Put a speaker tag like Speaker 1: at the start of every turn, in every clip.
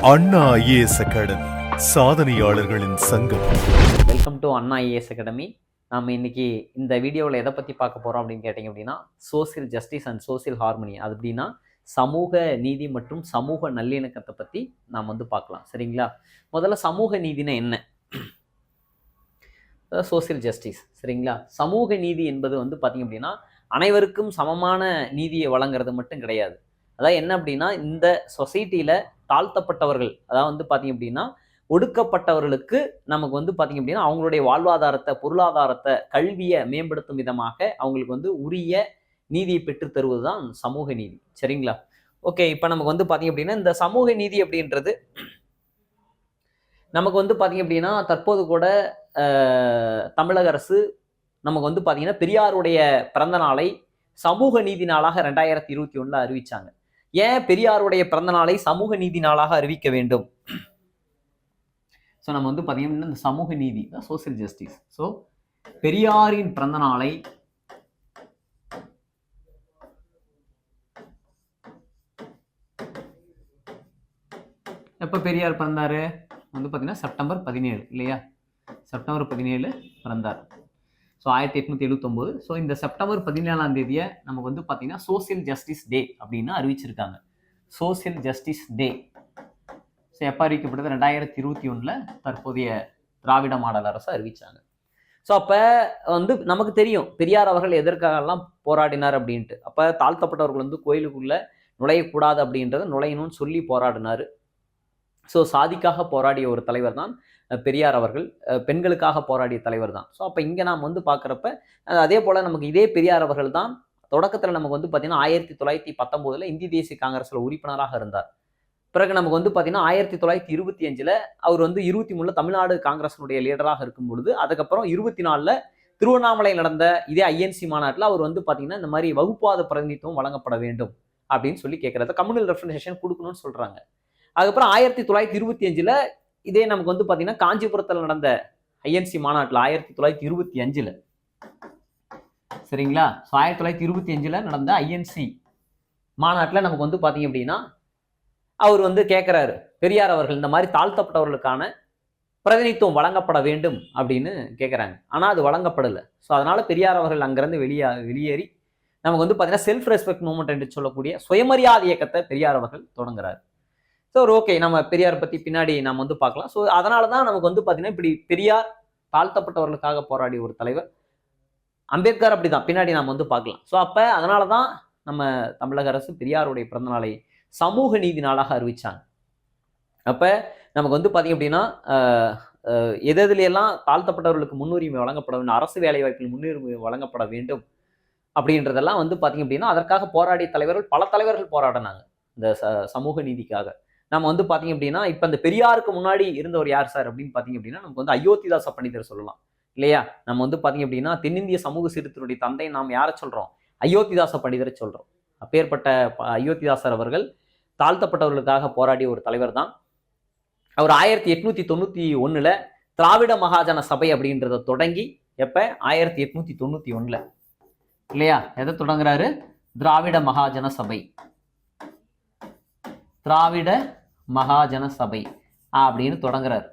Speaker 1: அண்ணா IAS academy சாதனையாளர்களின் சங்கம்.
Speaker 2: Welcome to Anna IAS academy. நம்ம இன்னைக்கு இந்த வீடியோவில் எதை பற்றி பார்க்க போகிறோம் அப்படின்னு கேட்டிங்க அப்படின்னா, social justice and social harmony. அது அப்படின்னா சமூக நீதி மற்றும் சமூக நல்லிணக்கத்தை பற்றி நாம் பார்க்கலாம். சரிங்களா? முதல்ல சமூக நீதினா என்ன? Social justice. சரிங்களா? சமூக நீதி என்பது பார்த்தீங்க அப்படின்னா அனைவருக்கும் சமமான நீதியை வழங்குறது மட்டும் கிடையாது. அதாவது என்ன அப்படின்னா, இந்த சொசைட்டியில் தாழ்த்தப்பட்டவர்கள், அதாவது பார்த்தீங்க அப்படின்னா ஒடுக்கப்பட்டவர்களுக்கு நமக்கு பார்த்தீங்க அப்படின்னா அவங்களுடைய வாழ்வாதாரத்தை, பொருளாதாரத்தை, கல்வியை மேம்படுத்தும் விதமாக அவங்களுக்கு உரிய நீதியை பெற்றுத் தருவது தான் சமூக நீதி. சரிங்களா? ஓகே, இப்போ நமக்கு பார்த்தீங்க அப்படின்னா இந்த சமூக நீதி அப்படின்றது நமக்கு பார்த்தீங்க அப்படின்னா தற்போது கூட தமிழக அரசு நமக்கு பார்த்தீங்கன்னா பெரியாருடைய பிறந்த நாளை சமூக நீதி நாளாக 2021 அறிவிச்சாங்க. ஏன் பெரியாருடைய பிறந்த நாளை சமூக நீதி நாளாக அறிவிக்க வேண்டும்? ஸோ நம்ம பார்த்தீங்கன்னா இந்த சமூக நீதி தான் சோசியல் ஜஸ்டிஸ். ஸோ பெரியாரின் பிறந்த நாளை எப்போ பெரியார் பிறந்தாரு? பார்த்தீங்கன்னா செப்டம்பர் 17 இல்லையா? செப்டம்பர் 17 பிறந்தார். ஸோ 1879. ஸோ இந்த செப்டம்பர் 17ஆம் தேதியை நமக்கு பார்த்தீங்கன்னா சோசியல் ஜஸ்டிஸ் டே அப்படின்னு அறிவிச்சிருக்காங்க. சோசியல் ஜஸ்டிஸ் டே ஸோ எப்போ அறிவிக்கப்பட்டது? 2021 தற்போதைய திராவிட மாடல் அரசு அறிவிச்சாங்க. ஸோ அப்போ நமக்கு தெரியும் பெரியார் அவர்கள் எதற்காகலாம் போராடினார் அப்படின்ட்டு. அப்போ தாழ்த்தப்பட்டவர்கள் கோயிலுக்குள்ளே நுழையக்கூடாது அப்படின்றத நுழையணும்னு சொல்லி போராடினார். ஸோ சாதிக்காக போராடிய ஒரு தலைவர் தான் பெரியார் அவர்கள். பெண்களுக்காக போராடிய தலைவர் தான். ஸோ அப்போ இங்கே நாம் பார்க்குறப்ப அதே போல் நமக்கு இதே பெரியார் அவர்கள் தான் தொடக்கத்தில் நமக்கு பார்த்தீங்கன்னா 1919 இந்திய தேசிய காங்கிரஸில் உறுப்பினராக இருந்தார். பிறகு நமக்கு பார்த்தீங்கன்னா 1925 அவர் 23 தமிழ்நாடு காங்கிரஸினுடைய லீடராக இருக்கும் பொழுது, அதுக்கப்புறம் 24 திருவண்ணாமலை நடந்த இதே ஐஎன்சி மாநாட்டில் அவர் பார்த்தீங்கன்னா இந்த மாதிரி வகுப்பாத பிரதிநிதித்துவம் வழங்கப்பட வேண்டும் அப்படின்னு சொல்லி கேட்குறது, கம்யூனல் ரெப்ரசன்டேஷன் கொடுக்கணும்னு சொல்கிறாங்க. அதுக்கப்புறம் 1925 இதே நமக்கு பார்த்தீங்கன்னா காஞ்சிபுரத்தில் நடந்த ஐஎன்சி மாநாட்டில் 1925 சரிங்களா? ஸோ 1925 நடந்த ஐஎன்சி மாநாட்டில் நமக்கு பார்த்தீங்க அப்படின்னா அவர் கேட்குறாரு, பெரியார் அவர்கள் இந்த மாதிரி தாழ்த்தப்பட்டவர்களுக்கான பிரதிநிதித்துவம் வழங்கப்பட வேண்டும் அப்படின்னு கேட்குறாங்க. ஆனால் அது வழங்கப்படலை. ஸோ அதனால் பெரியார் அவர்கள் அங்கேருந்து வெளியேறி நமக்கு பார்த்தீங்கன்னா செல்ஃப் ரெஸ்பெக்ட் மூவ்மெண்ட் என்று சொல்லக்கூடிய சுயமரியாதை இயக்கத்தை பெரியார் அவர்கள் தொடங்குறாரு. ஸோ ஓகே, நம்ம பெரியார் பற்றி பின்னாடி நம்ம பார்க்கலாம். ஸோ அதனால தான் நமக்கு பார்த்தீங்கன்னா இப்படி பெரியார் தாழ்த்தப்பட்டவர்களுக்காக போராடிய ஒரு தலைவர். அம்பேத்கர் அப்படி தான், பின்னாடி நாம் பார்க்கலாம். ஸோ அப்போ அதனால தான் நம்ம தமிழக அரசு பெரியாருடைய பிறந்த நாளை சமூக நீதி நாளாக அறிவிச்சாங்க. அப்போ நமக்கு பார்த்தீங்க அப்படின்னா எதுலையெல்லாம் தாழ்த்தப்பட்டவர்களுக்கு முன்னுரிமை வழங்கப்பட வேண்டும், அரசு வேலை வாய்ப்பில் முன்னுரிமை வழங்கப்பட வேண்டும் அப்படின்றதெல்லாம் பார்த்தீங்க அப்படின்னா அதற்காக போராடிய தலைவர்கள், பல தலைவர்கள் போராடினாங்க இந்த சமூக நீதிக்காக. நம்ம பார்த்தீங்க அப்படின்னா இப்போ இந்த பெரியாருக்கு முன்னாடி இருந்தவர் யார் சார் அப்படின்னு பார்த்தீங்க அப்படின்னா நமக்கு அயோத்திதாச பண்டிதர் சொல்லலாம் இல்லையா? நம்ம பார்த்தீங்க அப்படின்னா தென்னிந்திய சமூக சீர்திருத்தத்தினுடைய தந்தை நாம் யாரை சொல்கிறோம்? அயோத்திதாச பண்டிதரை சொல்கிறோம். அப்பேற்பட்ட அயோத்திதாசர் அவர்கள் தாழ்த்தப்பட்டவர்களுக்காக போராடிய ஒரு தலைவர் தான். அவர் 1891 திராவிட மகாஜன சபை அப்படின்றத தொடங்கி எப்போ? 1891 இல்லையா? எதை தொடங்குறாரு? திராவிட மகாஜன சபை. திராவிட மகாஜன சபை அப்படின்னு தொடங்குறாரு.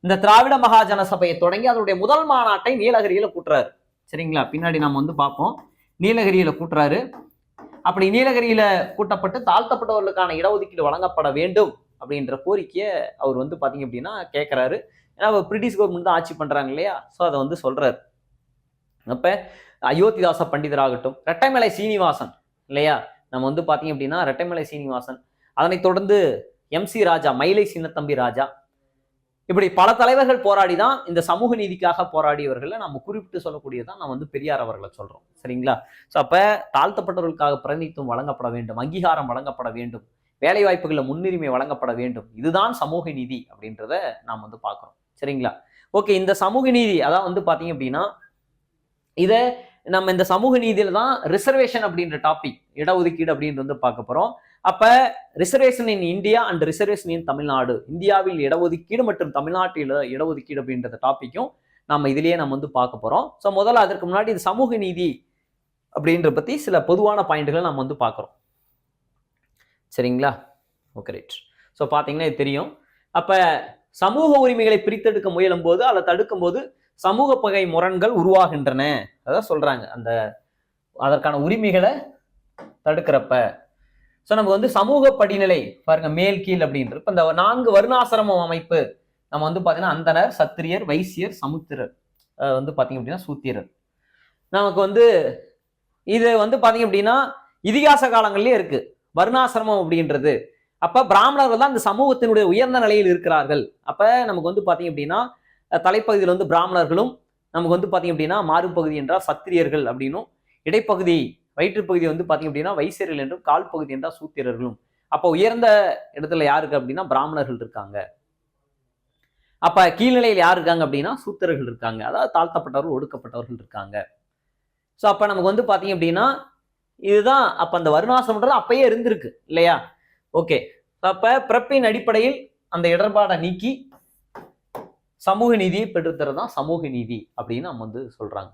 Speaker 2: இந்த திராவிட மகாஜன சபையை தொடங்கி அதனுடைய முதல் மாநாட்டை நீலகிரியில கூட்டுறாரு. சரிங்களா? பின்னாடி நம்ம பார்ப்போம். நீலகிரியில கூட்டுறாரு. அப்படி நீலகிரியில கூட்டப்பட்டு தாழ்த்தப்பட்டவர்களுக்கான இடஒதுக்கீடு வழங்கப்பட வேண்டும் அப்படின்ற கோரிக்கையை அவர் பார்த்தீங்க அப்படின்னா கேட்கிறாரு. ஏன்னா பிரிட்டிஷ் கவர்மெண்ட் தான் ஆட்சி பண்றாங்க இல்லையா? ஸோ அதை சொல்றாரு. அப்ப அயோத்திதாச பண்டிதராகட்டும், ரெட்டைமலை சீனிவாசன் இல்லையா? நம்ம பார்த்தீங்க அப்படின்னா ரெட்டைமலை சீனிவாசன், அதனைத் தொடர்ந்து MC ராஜா, மயிலை சின்னத்தம்பி ராஜா, இப்படி பல தலைவர்கள் போராடி தான் இந்த சமூக நீதிக்காக போராடியவர்களை நம்ம குறிப்பிட்டு சொல்லக்கூடியதான் நம்ம பெரியார் அவர்களை சொல்றோம். சரிங்களா? ஸோ அப்ப தாழ்த்தப்பட்டவர்களுக்காக பிரதிநிதித்துவம் வழங்கப்பட வேண்டும், அங்கீகாரம் வழங்கப்பட வேண்டும், வேலை வாய்ப்புகளில் முன்னுரிமை வழங்கப்பட வேண்டும், இதுதான் சமூக நீதி அப்படின்றத நாம் பார்க்கிறோம். சரிங்களா? ஓகே, இந்த சமூக நீதி அதான் பார்த்தீங்க அப்படின்னா இதை நம்ம இந்த சமூக நீதியில தான் ரிசர்வேஷன் அப்படின்ற டாபிக், இடஒதுக்கீடு அப்படின்னு பார்க்க போறோம். அப்ப reservation in India and reservation இன் தமிழ்நாடு, இந்தியாவில் இடஒதுக்கீடு மற்றும் தமிழ்நாட்டில் இடஒதுக்கீடு அப்படின்ற டாபிக்கும் நம்ம இதுலயே நம்ம பார்க்க போறோம். ஸோ முதல்ல அதற்கு முன்னாடி இது சமூக நீதி அப்படின்ற பத்தி சில பொதுவான பாயிண்ட்களை நம்ம பார்க்குறோம். சரிங்களா? Okay right. ஸோ ஸோ பார்த்தீங்கன்னா இது தெரியும். அப்ப சமூக உரிமைகளை பிரித்தெடுக்க முயலும் போது அதை தடுக்கும் போது சமூக பகை முரண்கள் உருவாகின்றன. அதான் சொல்றாங்க, அந்த அதற்கான உரிமைகளை தடுக்கிறப்ப. ஸோ நம்ம வந்து சமூக படிநிலை பாருங்க, மேல் கீழ் அப்படின்ற இப்ப இந்த 4 வர்ணாசிரம அமைப்பு நம்ம வந்து பாத்தீங்கன்னா அந்தனர், சத்திரியர், வைசியர், சமுத்திரர், வந்து பாத்தீங்க அப்படின்னா சூத்திரர். நமக்கு வந்து இது வந்து பாத்தீங்க அப்படின்னா இதிகாச காலங்கள்லயே இருக்கு வர்ணாசிரமம் அப்படின்றது. அப்ப பிராமணர்கள் தான் இந்த சமூகத்தினுடைய உயர்ந்த நிலையில் இருக்கிறார்கள். அப்ப நமக்கு வந்து பாத்தீங்க அப்படின்னா தலைப்பகுதியில் வந்து பிராமணர்களும், நமக்கு வந்து பாத்தீங்க அப்படின்னா மாறுபகுதி என்றால் சத்திரியர்கள் அப்படின்னும், இடைப்பகுதி வயிற்றுப்பகுதி வந்து பாத்தீங்க அப்படின்னா வைசியர்கள் என்றும், கால் பகுதி என்றால் சூத்திரர்களும். அப்ப உயர்ந்த இடத்துல யாருக்கு அப்படின்னா பிராமணர்கள் இருக்காங்க. அப்ப கீழ்நிலையில் யார் இருக்காங்க அப்படின்னா சூத்திரர்கள் இருக்காங்க. அதாவது தாழ்த்தப்பட்டவர்கள், ஒடுக்கப்பட்டவர்கள் இருக்காங்க. ஸோ அப்ப நமக்கு வந்து பாத்தீங்க அப்படின்னா இதுதான் அப்ப அந்த வர்ணாசிரமன்றது அப்பயே இருந்திருக்கு இல்லையா? ஓகே. அப்ப பிறப்பின் அடிப்படையில் அந்த இடர்பாடை நீக்கி சமூக நீதியை பெற்றுத்தரது தான் சமூக நீதி அப்படின்னு நம்ம வந்து சொல்றாங்க.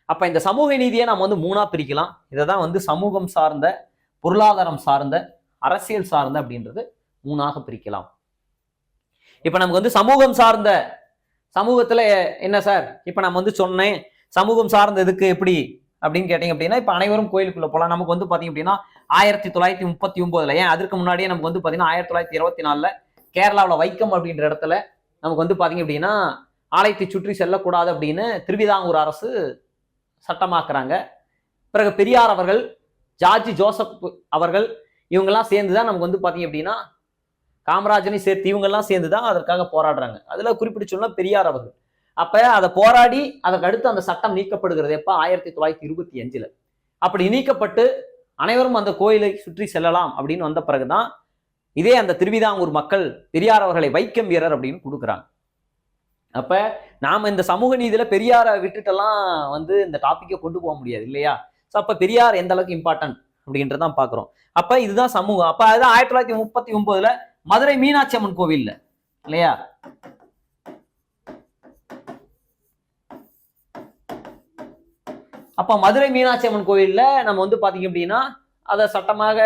Speaker 2: அப்ப இந்த சமூக நீதியை நம்ம வந்து 3ஆ பிரிக்கலாம். இதை தான் வந்து சமூகம் சார்ந்த, பொருளாதாரம் சார்ந்த, அரசியல் சார்ந்த அப்படின்றது 3ஆக பிரிக்கலாம். இப்ப நமக்கு வந்து சமூகம் சார்ந்த, சமூகத்துல என்ன சார் இப்ப நம்ம வந்து சொன்னேன் சமூகம் சார்ந்த இதுக்கு எப்படி அப்படின்னு கேட்டீங்க அப்படின்னா, இப்ப அனைவரும் கோயிலுக்குள்ள போலாம். நமக்கு வந்து பாத்தீங்க அப்படின்னா 1939 ஏன் அதற்கு முன்னாடியே நமக்கு வந்து பாத்தீங்கன்னா 1924 கேரளாவில் வைக்கம் அப்படின்ற இடத்துல நமக்கு வந்து பாத்தீங்க அப்படின்னா ஆலயத்தை சுற்றி செல்லக்கூடாது அப்படின்னு திருவிதாங்கூர் அரசு சட்டமாக்குறாங்க. பிறகு பெரியார் அவர்கள், ஜார்ஜ் ஜோசப் அவர்கள், இவங்கெல்லாம் சேர்ந்துதான் நமக்கு வந்து பாத்தீங்க அப்படின்னா காமராஜனையும் சேர்த்து இவங்கெல்லாம் சேர்ந்துதான் அதற்காக போராடுறாங்க. அதுல குறிப்பிட்டு சொன்னா பெரியார் அவர்கள். அப்ப அதை போராடி அதற்கு அடுத்து அந்த சட்டம் நீக்கப்படுகிறது எப்ப 1925. அப்படி நீக்கப்பட்டு அனைவரும் அந்த கோயிலை சுற்றி செல்லலாம் அப்படின்னு வந்த பிறகுதான் இதே அந்த திருவிதாங்கூர் மக்கள் பெரியார் அவர்களை வைக்கம் வீரர் அப்படின்னு கொடுக்குறாங்க. அப்ப நாம இந்த சமூக நீதியில பெரியாரை விட்டுட்டெல்லாம் வந்து இந்த டாபிக்கை கொண்டு போக முடியாது இல்லையா? ஸோ அப்ப பெரியார் எந்த அளவுக்கு இம்பார்ட்டன்ட் அப்படின்றதான் பாக்குறோம். அப்ப இதுதான் சமூகம். அப்ப அதுதான் 1939 மதுரை மீனாட்சி அம்மன் கோவில்ல இல்லையா? அப்ப மதுரை மீனாட்சி அம்மன் கோவில்ல நம்ம வந்து பாத்தீங்க அப்படின்னா அதை சட்டமாக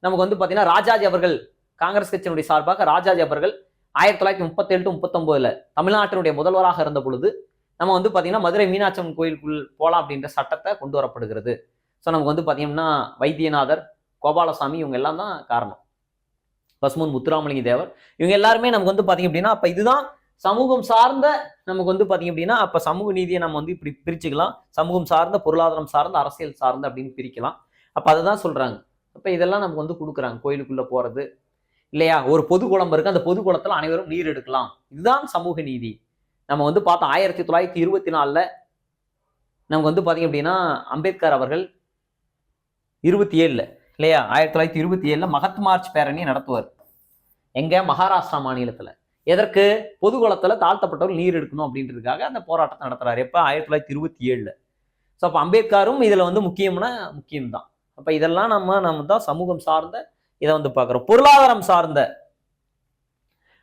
Speaker 2: நமக்கு வந்து பாத்தீங்கன்னா ராஜாஜி அவர்கள், காங்கிரஸ் கட்சியினுடைய சார்பாக ராஜாஜி அவர்கள் 1937-39 தமிழ்நாட்டினுடைய முதல்வராக இருந்த பொழுது நம்ம வந்து பாத்தீங்கன்னா மதுரை மீனாட்சி அம்மன் கோயிலுக்குள் போலாம் அப்படின்ற சட்டத்தை கொண்டு வரப்படுகிறது. ஸோ நமக்கு வந்து பாத்தீங்கன்னா வைத்தியநாதர், கோபாலசாமி இவங்க எல்லாம் தான் காரணம். பசுமன் முத்துராமலிங்க தேவர் இவங்க எல்லாருமே நமக்கு வந்து பாத்தீங்க அப்படின்னா அப்ப இதுதான் சமூகம் சார்ந்த, நமக்கு வந்து பாத்தீங்க அப்படின்னா அப்ப சமூக நீதியை நம்ம வந்து இப்படி பிரிச்சுக்கலாம். சமூகம் சார்ந்த, பொருளாதாரம் சார்ந்த, அரசியல் சார்ந்த அப்படின்னு பிரிக்கலாம். அப்ப அதுதான் சொல்றாங்க. அப்ப இதெல்லாம் நமக்கு வந்து கொடுக்குறாங்க. கோயிலுக்குள்ள போறது இல்லையா? ஒரு பொது குளம் இருக்கு, அந்த பொது குளத்துல அனைவரும் நீர் எடுக்கலாம். இதுதான் சமூக நீதி. நம்ம வந்து பார்த்தோம் 1924 நமக்கு வந்து பாத்தீங்க அப்படின்னா அம்பேத்கர் அவர்கள் 27 இல்லையா? 1927 மகத் மார்ச் பேரணி நடத்துவார். எங்க? மகாராஷ்டிரா மாநிலத்துல. எதற்கு? பொது குளத்துல தாழ்த்தப்பட்டவர்கள் நீர் எடுக்கணும் அப்படின்றதுக்காக அந்த போராட்டத்தை நடத்துறாரு. எப்ப? 1927. ஸோ அப்ப அம்பேத்கரும் இதுல வந்து முக்கியம்தான். அப்ப இதெல்லாம் நம்ம தான் சமூகம் சார்ந்த இதை வந்து பாக்குறோம். பொருளாதாரம் சார்ந்த,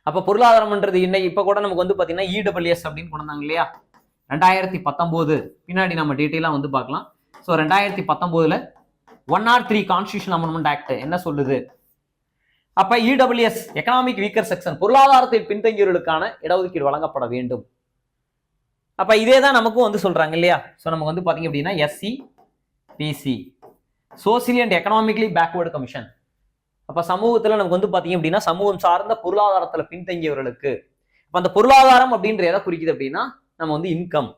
Speaker 2: அப்ப பொருளாதாரம்ன்றது இன்னைக்கு இப்ப கூட நமக்கு வந்து பாத்தீங்கன்னா இடபிள்யூஎஸ் அப்படின்னு கொண்டு வந்தாங்க இல்லையா? 2019 பின்னாடி நம்ம டீட்டெயிலா வந்து பார்க்கலாம். ஸோ 2019 103 கான்ஸ்டிடியூஷன் அமெண்ட்மெண்ட் ஆக்ட் என்ன சொல்லுது? அப்ப இடபிள்யூஎஸ் எக்கனாமிக் வீக்கர் செக்ஷன், பொருளாதாரத்தில் பின்தங்கியவர்களுக்கான இடஒதுக்கீடு வழங்கப்பட வேண்டும். அப்ப இதே தான் நமக்கும் வந்து சொல்றாங்க இல்லையா? ஸோ நமக்கு வந்து பாத்தீங்க அப்படின்னா SC, BC, socially and economically backward commission. அப்ப சமூகத்துல நமக்கு வந்து பாத்தீங்க அப்படின்னா சமூகம் சார்ந்த பொருளாதாரத்துல பின்தங்கியவர்களுக்கு, அப்ப அந்த பொருளாதாரம் அப்படின்ற எதை குறிக்குது அப்படின்னா நம்ம வந்து இன்கம்,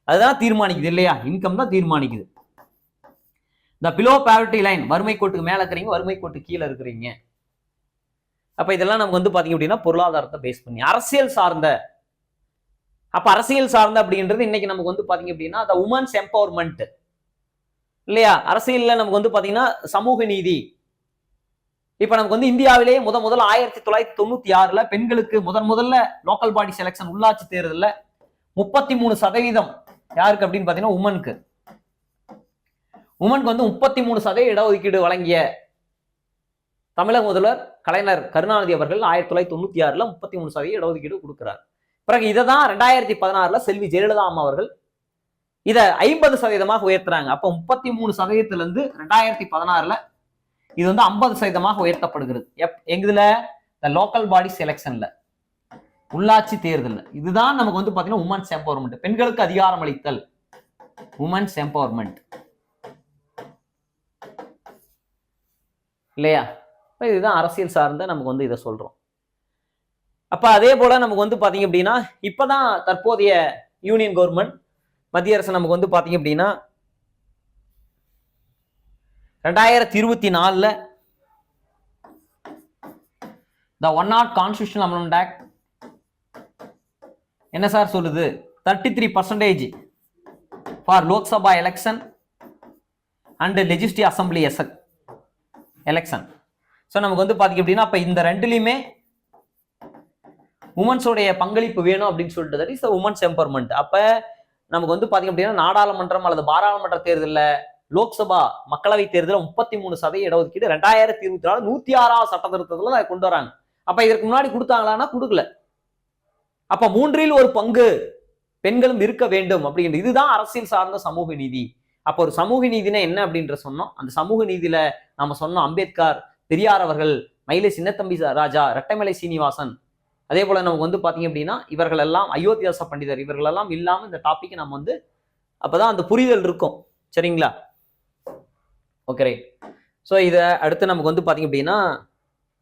Speaker 2: அதுதான் தீர்மானிக்குது இல்லையா? இன்கம் தான் தீர்மானிக்குது. இந்த பிலோ பாவர்ட்டி லைன், வறுமை கோட்டுக்கு மேல இருக்கிறீங்க, வறுமை கோட்டுக்கு கீழே இருக்கிறீங்க. அப்ப இதெல்லாம் நமக்கு வந்து பாத்தீங்க அப்படின்னா பொருளாதாரத்தை பேஸ் பண்ணி. அரசியல் சார்ந்த, அப்ப அரசியல் சார்ந்த அப்படின்றது இன்னைக்கு நமக்கு வந்து பாத்தீங்க அப்படின்னா அந்த உமன்ஸ் எம்பவர்மெண்ட் இல்லையா? அரசியல்ல நமக்கு வந்து பாத்தீங்கன்னா சமூக நீதி. இப்ப நமக்கு வந்து இந்தியாவிலேயே முதல்ல 1996 பெண்களுக்கு முதல்ல லோக்கல் பாடி செலக்ஷன், உள்ளாட்சி தேர்தலில் 33% யாருக்கு அப்படின்னு பாத்தீங்கன்னா உமனுக்கு வந்து 33% இடஒதுக்கீடு வழங்கிய தமிழக முதல்வர் கலைஞர் கருணாநிதி அவர்கள் 1996 33% இடஒதுக்கீடு கொடுக்கிறார். பிறகு இதை தான் 2016 செல்வி ஜெயலலிதா அம்மா அவர்கள் இதை 50% உயர்த்துறாங்க. அப்ப 33% 2016 இது வந்து 50% உயர்த்தப்படுகிறது. எங்குதுல? இந்த லோக்கல் பாடி செலெக்ஷன்ல, உள்ளாட்சி தேர்தல். இதுதான் நமக்கு வந்து பாத்தீங்கன்னா உமன்ஸ் எம்பவர்மெண்ட், பெண்களுக்கு அதிகாரம் அளித்தல், உமன்ஸ் எம்பவர்மெண்ட் இல்லையா? இதுதான் அரசியல் சார்ந்த நமக்கு வந்து இதை சொல்றோம். அப்ப அதே போல நமக்கு வந்து பாத்தீங்க அப்படின்னா இப்பதான் தற்போதைய யூனியன் கவர்மெண்ட், மத்திய அரசு நமக்கு வந்து பாத்தீங்க அப்படின்னா 2024 the 100 Constitutional Amendment Act என்ன சார் சொல்லுது? 33% for Lok Sabha election and Legislative Assembly election. So நமக்கு வந்து பாத்தீங்க அப்படின்னா அப்ப இந்த ரெண்டுலையுமே உமன்ஸோடைய பங்களிப்பு வேணும் அப்படின்னு சொல்லிட்டு தட் இஸ் உமன்ஸ் எம்பவர்மெண்ட். அப்ப நமக்கு வந்து பாத்தீங்க அப்படின்னா நாடாளுமன்றம் அல்லது பாராளுமன்ற தேர்தலில், லோக்சபா மக்களவை தேர்தலில் 33% இடஒதுக்கீடு 2024 106வது சட்ட திருத்தத்துல கொண்டு வராங்க. அப்ப இதற்கு முன்னாடி கொடுத்தாங்களான்னா கொடுக்கல. அப்ப 1/3 பங்கு பெண்களும் இருக்க வேண்டும் அப்படின்றது இதுதான் அரசியல் சார்ந்த சமூக நீதி. அப்ப ஒரு சமூக நீதினா என்ன அப்படின்ற சொன்னோம். அந்த சமூக நீதியில நம்ம சொன்னோம் அம்பேத்கர், பெரியார் அவர்கள், மயிலை சின்னத்தம்பி ராஜா, ரெட்டைமலை சீனிவாசன், அதே போல நமக்கு வந்து பாத்தீங்க அப்படின்னா இவர்கள் எல்லாம், அயோத்தியாச பண்டிதர், இவர்கள் எல்லாம் இல்லாம இந்த டாபிக் நம்ம வந்து அப்பதான் அந்த புரிதல் இருக்கும். சரிங்களா? Okay right. ஸோ இதை அடுத்து நமக்கு வந்து பாத்தீங்க அப்படின்னா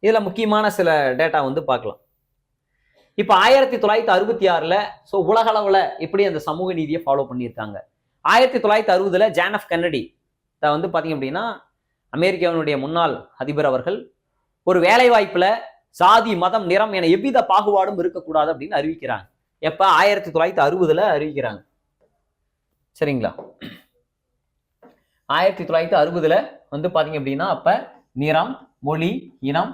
Speaker 2: இதுல முக்கியமான சில டேட்டா வந்து பார்க்கலாம். இப்ப 1966 ஸோ உலக அளவுல எப்படி அந்த சமூக நீதியை ஃபாலோ பண்ணியிருக்காங்க. 1960 ஜான் எஃப் கென்னடி வந்து பாத்தீங்க அப்படின்னா அமெரிக்காவினுடைய முன்னாள் அதிபர் அவர்கள் ஒரு வேலை வாய்ப்புல சாதி, மதம், நிறம் என எவ்வித பாகுபாடும் இருக்கக்கூடாது அப்படின்னு அறிவிக்கிறாங்க. எப்ப? 1960 அறிவிக்கிறாங்க. சரிங்களா? 1960 வந்து பாத்தீங்க அப்படின்னா அப்ப நிறம், மொழி, இனம்,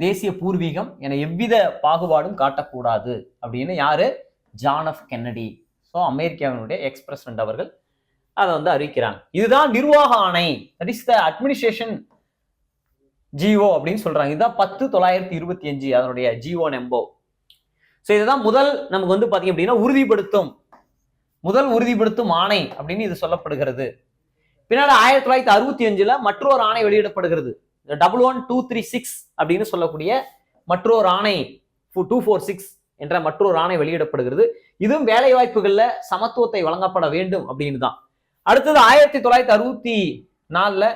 Speaker 2: தேசிய பூர்வீகம் என எவ்வித பாகுபாடும் காட்டக்கூடாது அப்படின்னு யாரு? John F Kennedy. ஸோ அமெரிக்காவினுடைய எக்ஸ் பிரசிடென்ட் அவர்கள் அதை வந்து அறிவிக்கிறாங்க. இதுதான் நிர்வாக ஆணை, that is the administration GO அப்படின்னு சொல்றாங்க. இதுதான் 10/925 அதனுடைய ஜிஓ நம்போ. ஸோ இதுதான் முதல் நமக்கு வந்து பாத்தீங்க அப்படின்னா முதல் உறுதிப்படுத்தும் ஆணை அப்படின்னு இது சொல்லப்படுகிறது. பின்னாடி 1965 மற்றொரு ஆணை வெளியிடப்படுகிறது. 11236 அப்படின்னு சொல்லக்கூடிய மற்றொரு ஆணை, 246 என்ற மற்றொரு ஆணை வெளியிடப்படுகிறது. இதுவும் வேலை வாய்ப்புகள்ல சமத்துவத்தை வழங்கப்பட வேண்டும் அப்படின்னு தான். அடுத்தது 1964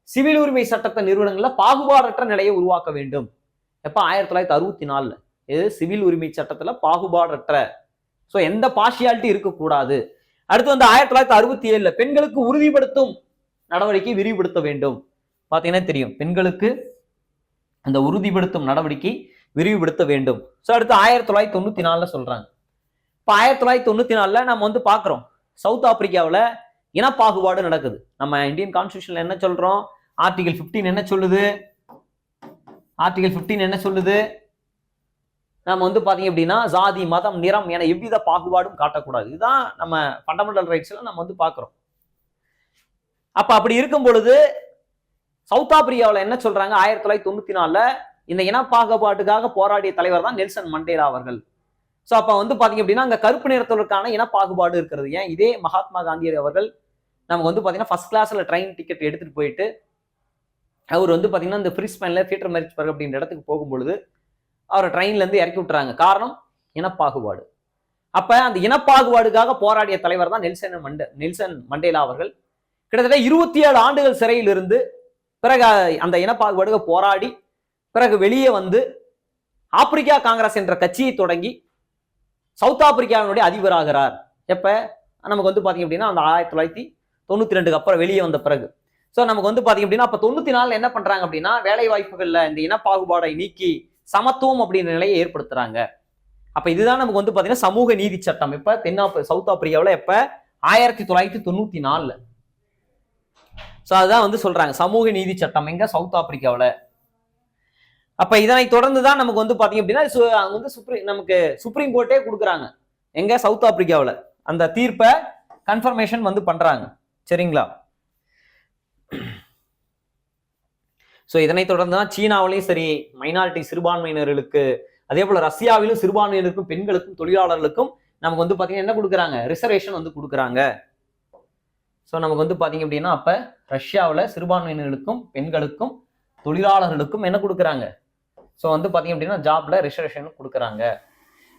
Speaker 2: சிவில் உரிமை சட்டத்தை நிறுவனங்கள்ல பாகுபாடற்ற நிலையை உருவாக்க வேண்டும். எப்ப? 1964 இது சிவில் உரிமை சட்டத்துல பாகுபாடற்ற, ஸோ எந்த பார்ஷியாலிட்டி இருக்கக்கூடாது. அடுத்து வந்து 1967 பெண்களுக்கு உறுதிப்படுத்தும் நடவடிக்கை விரிவுபடுத்த வேண்டும். பாத்தீங்கன்னா தெரியும், பெண்களுக்கு அந்த உறுதிப்படுத்தும் நடவடிக்கை விரிவுபடுத்த வேண்டும். ஸோ அடுத்து 1994 சொல்றாங்க. இப்போ 1994 நம்ம வந்து பார்க்குறோம் சவுத் ஆப்பிரிக்காவில் இனப்பாகுபாடு நடக்குது. நம்ம இந்தியன் கான்ஸ்டியூஷன்ல என்ன சொல்றோம்? ஆர்டிகல் 15 என்ன சொல்லுது? ஆர்டிகல் 15 என்ன சொல்லுது? நம்ம வந்து பாத்தீங்க அப்படின்னா சாதி, மதம், நிறம் என எவ்வித பாகுபாடும் காட்டக்கூடாது. இதுதான் நம்ம ஃபண்டமெண்டல் ரைட்ஸ்ல நம்ம வந்து பார்க்கிறோம். அப்ப அப்படி இருக்கும் பொழுது சவுத் ஆப்பிரிக்காவில் என்ன சொல்றாங்க? 1994 இந்த இனப்பாகுபாட்டுக்காக போராடிய தலைவர் தான் நெல்சன் மண்டேலா அவர்கள். ஸோ அப்ப வந்து பாத்தீங்க அப்படின்னா அங்க கருப்பு நிறத்தவருக்கான இனப்பாகுபாடு இருக்கிறது. ஏன்? இதே மகாத்மா காந்தி அவர்கள் நமக்கு வந்து பாத்தீங்கன்னா ஃபர்ஸ்ட் கிளாஸ்ல ட்ரெயின் டிக்கெட் எடுத்துட்டு போயிட்டு அவர் வந்து பாத்தீங்கன்னா இந்த பிரிஸ்பேன்ல தியேட்டர் மேரிட்ஸ்பர்க் அப்படின்ற இடத்துக்கு போகும்பொழுது அவரை ட்ரெயின்ல இருந்து இறக்கி விட்டுறாங்க. காரணம் இனப்பாகுபாடு. அப்ப அந்த இனப்பாகுபாடுக்காக போராடிய தலைவர் தான் நெல்சன் மண்டேலா அவர்கள். கிட்டத்தட்ட 27 ஆண்டுகள் சிறையில் இருந்து பிறகு அந்த இனப்பாகுபாடுக போராடி பிறகு வெளியே வந்து ஆப்பிரிக்கா காங்கிரஸ் என்ற கட்சியை தொடங்கி சவுத் ஆப்பிரிக்காவினுடைய அதிபராகிறார். எப்ப? நமக்கு வந்து பாத்தீங்க அப்படின்னா அந்த 1992 அப்புறம் வெளியே வந்த பிறகு. ஸோ நமக்கு வந்து பாத்தீங்க அப்படின்னா அப்ப 94 என்ன பண்றாங்க அப்படின்னா வேலை வாய்ப்புகள்ல இந்த இனப்பாகுபாடை நீக்கி சமத்துவம் அப்படின்ற நிலையை ஏற்படுத்துறாங்க. அப்ப இதுதான் நமக்கு வந்து பாத்தீங்கன்னா சமூக நீதி சட்டம். இப்ப சவுத் ஆப்பிரிக்காவில் எப்ப? 1994. ஸோ அதுதான் வந்து சொல்றாங்க சமூக நீதி சட்டம் எங்க? சவுத் ஆப்பிரிக்காவில். அப்ப இதனை தொடர்ந்து தான் நமக்கு வந்து பாத்தீங்க அப்படின்னா நமக்கு சுப்ரீம் கோர்ட்டே கொடுக்குறாங்க. எங்க? சவுத் ஆப்பிரிக்காவில் அந்த தீர்ப்பை கன்ஃபர்மேஷன் வந்து பண்றாங்க. சரிங்களா? ஸோ இதனை தொடர்ந்து தான் சீனாவிலையும் சரி மைனாரிட்டி சிறுபான்மையினர்களுக்கு, அதே போல ரஷ்யாவிலும் சிறுபான்மையினருக்கும், பெண்களுக்கும், தொழிலாளர்களுக்கும் நமக்கு வந்து பாத்தீங்கன்னா என்ன கொடுக்குறாங்க? ரிசர்வேஷன் வந்து கொடுக்குறாங்க. ஸோ நமக்கு வந்து பாத்தீங்க அப்படின்னா அப்ப ரஷ்யாவில் சிறுபான்மையினர்களுக்கும், பெண்களுக்கும், தொழிலாளர்களுக்கும் என்ன கொடுக்குறாங்க? ஸோ வந்து பார்த்தீங்க அப்படின்னா ஜாப்ல ரிசர்வேஷன் கொடுக்குறாங்க.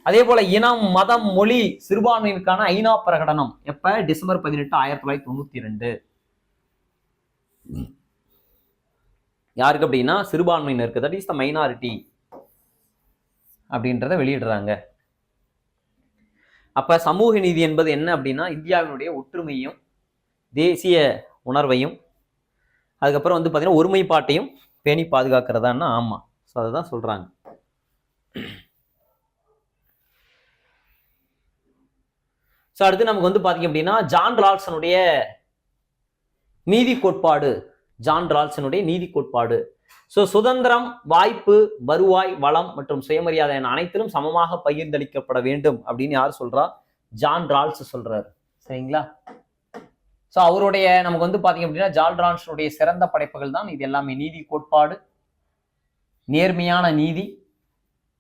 Speaker 2: அதே போல இனம், மதம், மொழி, சிறுபான்மையினருக்கான ஐநா பிரகடனம் எப்ப? டிசம்பர் 18, 1992. யாருக்கு அப்படின்னா சிறுபான்மையினருக்கு, தட் இஸ் த மைனாரிட்டி அப்படின்றத வெளியிடுறாங்க. அப்ப சமூக நீதி என்பது என்ன அப்படின்னா இந்தியாவினுடைய ஒற்றுமையும் தேசிய உணர்வையும் அதுக்கப்புறம் வந்து பார்த்தீங்கன்னா ஒருமைப்பாட்டையும் பேணி பாதுகாக்கிறதான்னா ஆமா. ஸோ அதுதான் சொல்றாங்க. ஸோ அடுத்து நமக்கு வந்து பார்த்தீங்க அப்படின்னா ஜான் ரால்சனுடைய நீதி கோட்பாடு. ஜான் ரால்சனுடைய நீதி கோட்பாடு. ஸோ சுதந்திரம், வாய்ப்பு, வருவாய், வளம் மற்றும் சுயமரியாதை என அனைத்திலும் சமமாக பகிர்ந்தளிக்கப்பட வேண்டும் அப்படின்னு யார் சொல்றா? ஜான் ரால்ஸ் சொல்றாரு. சரிங்களா? ஸோ அவருடைய நமக்கு வந்து பார்த்தீங்க அப்படின்னா ஜான் ரால்சனுடைய சிறந்த படைப்புகள் தான் இது எல்லாமே. நீதி கோட்பாடு, நேர்மையான நீதி,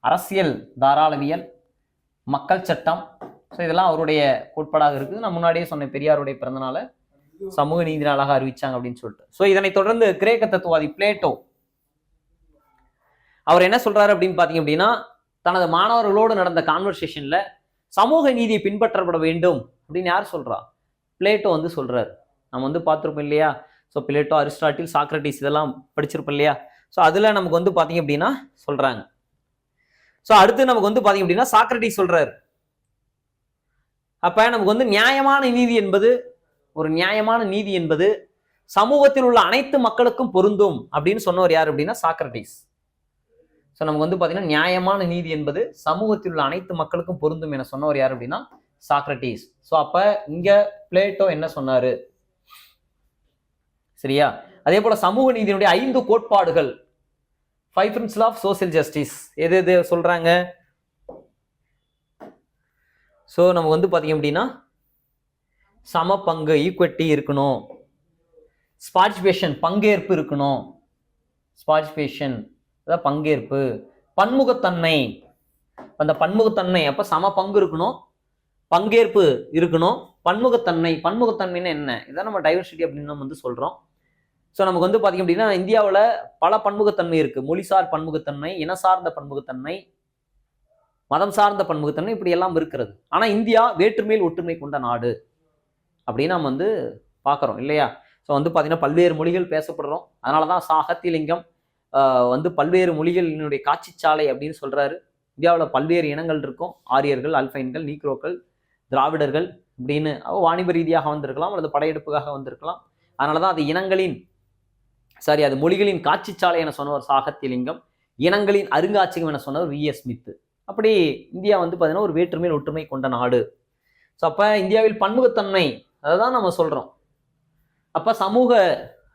Speaker 2: அரசியல் தாராளவியல், மக்கள் சட்டம். ஸோ இதெல்லாம் அவருடைய கோட்பாடாக இருக்குது. நான் முன்னாடியே சொன்ன பெரியாருடைய பிறந்தநாள சமூக நீதி நாளாக அறிவிச்சாங்க அப்படின்னு சொல்லிட்டு. ஸோ இதனை தொடர்ந்து கிரேக்க தத்துவவாதி பிளேட்டோ அவர் என்ன சொல்றாரு அப்படின்னு பாத்தீங்க அப்படின்னா தனது மாணவர்களோடு நடந்த கான்வர்சேஷன்ல சமூக நீதியை பின்பற்றப்பட வேண்டும் அப்படின்னு யார் சொல்றா? பிளேட்டோ வந்து சொல்றாரு. நம்ம வந்து பார்த்துருப்போம் இல்லையா? ஸோ பிளேட்டோ, அரிஸ்டாட்டில், சாக்ரட்டிஸ் இதெல்லாம் படிச்சிருப்போம் இல்லையா? ஸோ அதுல நமக்கு வந்து பாத்தீங்க அப்படின்னா சொல்றாங்க. ஸோ அடுத்து நமக்கு வந்து பாத்தீங்க அப்படின்னா சாக்ரட்டிஸ் சொல்றாரு. அப்ப நமக்கு வந்து நியாயமான நீதி என்பது, ஒரு நியாயமான நீதி என்பது சமூகத்தில் உள்ள அனைத்து மக்களுக்கும் பொருந்தும் அப்படின்னு சொன்னவர் யார் அப்படின்னா சாக்ரட்டிஸ். ஸோ நமக்கு வந்து பார்த்தீங்கன்னா நியாயமான நீதி என்பது சமூகத்தில் உள்ள அனைத்து மக்களுக்கும் பொருந்தும் என சொன்னவர் யார் அப்படின்னா சாக்ரட்டிஸ். ஸோ அப்ப இங்க பிளேட்டோ என்ன சொன்னாரு? சரியா? அதே போல சமூக நீதியினுடைய 5 கோட்பாடுகள், 5 பிரின்சிபிள்ஸ் ஆஃப் சோசியல் ஜஸ்டிஸ் எது எது சொல்றாங்க? ஸோ நமக்கு வந்து பார்த்தீங்க அப்படின்னா சம பங்கு, ஈக்விட்டி இருக்கணும், பார்ட்டிசிபேஷன் பங்கேற்பு இருக்கணும், பார்ட்டிசிபேஷன் அதாவது பங்கேற்பு, பன்முகத்தன்மை. அந்த பன்முகத்தன்மை அப்ப சம பங்கு இருக்கணும், பங்கேற்பு இருக்கணும், பன்முகத்தன்மை. பன்முகத்தன்மைன்னு என்ன? இதான் நம்ம டைவர்சிட்டி அப்படின்னு நம்ம வந்து சொல்றோம். ஸோ நமக்கு வந்து பார்த்தீங்க அப்படின்னா இந்தியாவில் பல பன்முகத்தன்மை இருக்கு. மொழிசார் பன்முகத்தன்மை, இனசார்ந்த பன்முகத்தன்மை, மதம் சார்ந்த பன்முகத்தன்மை, இப்படி எல்லாம் இருக்கிறது. ஆனா இந்தியா வேற்றுமையில் ஒற்றுமை கொண்ட நாடு அப்படின்னு நம்ம வந்து பார்க்குறோம் இல்லையா? ஸோ வந்து பார்த்தீங்கன்னா பல்வேறு மொழிகள் பேசப்படுறோம். அதனாலதான் அகத்தியலிங்கம் வந்து பல்வேறு மொழிகளினுடைய காட்சி சாலை அப்படின்னு சொல்றாரு. இந்தியாவில் பல்வேறு இனங்கள் இருக்கும். ஆரியர்கள், அல்பைன்கள், நீக்ரோக்கள், திராவிடர்கள் அப்படின்னு வாணிப ரீதியாக வந்திருக்கலாம் அல்லது படையெடுப்புக்காக வந்திருக்கலாம். அதனாலதான் அது இனங்களின் அது மொழிகளின் காட்சி சாலை என சொன்னவர் சாகத்தியலிங்கம், இனங்களின் அருங்காட்சியகம் என சொன்னவர் V.S. ஸ்மித். அப்படி இந்தியா வந்து பார்த்தீங்கன்னா ஒரு வேற்றுமையில் ஒற்றுமை கொண்ட நாடு. ஸோ அப்ப இந்தியாவில் பன்முகத்தன்மை அதான் நம்ம சொல்றோம். அப்ப சமூக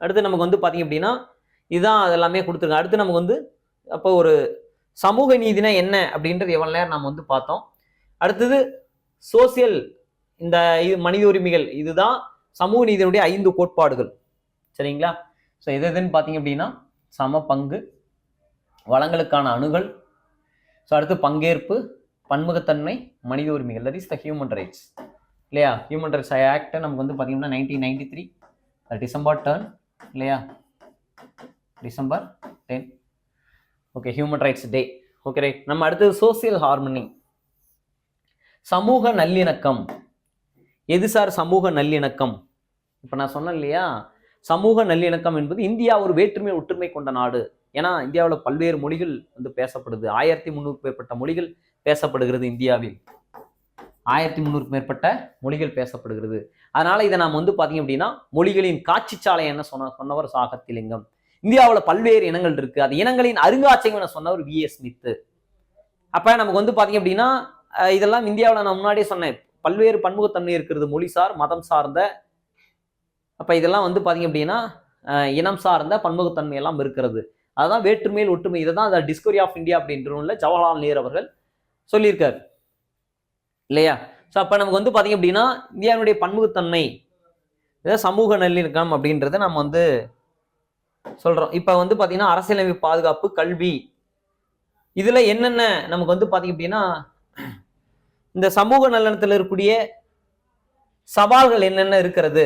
Speaker 2: அடுத்து நமக்கு வந்து பாத்தீங்க அப்படின்னா இதுதான் அதெல்லாமே கொடுத்துருங்க. அடுத்து நமக்கு வந்து அப்போ ஒரு சமூக நீதினா என்ன அப்படின்றது எவ்வளவு நேரம் நம்ம வந்து பார்த்தோம். அடுத்தது சோசியல், இந்த மனித உரிமைகள், இதுதான் சமூக நீதியினுடைய 5 கோட்பாடுகள். சரிங்களா? ஸோ எது எதுன்னு பார்த்தீங்க அப்படின்னா சம பங்கு, வளங்களுக்கான அணுகல், ஸோ அடுத்து பங்கேற்பு, பன்முகத்தன்மை, மனித உரிமைகள், that is the human rights இல்லையா? ஹியூமன் ரைட்ஸ் ஆக்ட் நமக்கு வந்து பார்த்தீங்கன்னா 1993 டிசம்பர் டர்ன் இல்லையா? December 10. Okay, human rights day. Okay right. நம்ம அடுத்தது சோசியல் ஹார்மனி, சமூக நல்லிணக்கம். எது சார் சமூக நல்லிணக்கம்? இப்போ நான் சொன்னேன் இல்லையா, சமூக நல்லிணக்கம் என்பது இந்தியா ஒரு வேற்றுமை ஒற்றுமை கொண்ட நாடு. ஏன்னா இந்தியாவில் பல்வேறு மொழிகள் வந்து பேசப்படுது. 1300க்கும் மேற்பட்ட மொழிகள் பேசப்படுகிறது இந்தியாவில். 1300க்கும் மேற்பட்ட மொழிகள் பேசப்படுகிறது. அதனால இதை நாம் வந்து பார்த்தீங்க அப்படின்னா மொழிகளின் காட்சி சாலை என்ன சொன்னவர் சாகத்தியலிங்கம். இந்தியாவில் பல்வேறு இனங்கள் இருக்கு, அது இனங்களின் அருங்காட்சியகம் என சொன்னவர் V.S. ஸ்மித். அப்ப நமக்கு வந்து பார்த்தீங்க அப்படின்னா இதெல்லாம் இந்தியாவில் நான் முன்னாடியே சொன்னேன், பல்வேறு பன்முகத்தன்மை இருக்கிறது, மொழிசார், மதம் சார்ந்த. அப்ப இதெல்லாம் வந்து பார்த்தீங்க அப்படின்னா இனம் சார்ந்த பன்முகத்தன்மை எல்லாம் இருக்கிறது. அதுதான் வேற்றுமையில் ஒற்றுமை. இதை தான் டிஸ்கவரி ஆஃப் இந்தியா அப்படின்ற ஜவஹர்லால் நேரு அவர்கள் சொல்லியிருக்காரு இல்லையா? ஸோ அப்போ நமக்கு வந்து பார்த்தீங்க அப்படின்னா இந்தியாவுடைய பன்முகத்தன்மை, இதை சமூக நல்லிணக்கம் அப்படின்றத நம்ம வந்து சொல்றோம். இப்போ வந்து பார்த்தீங்கன்னா அரசியலமைப்பு, பாதுகாப்பு, கல்வி, இதுல என்னென்ன நமக்கு வந்து பார்த்தீங்க அப்படின்னா இந்த சமூக நல்லிணத்தில் இருக்கக்கூடிய சவால்கள் என்னென்ன இருக்கிறது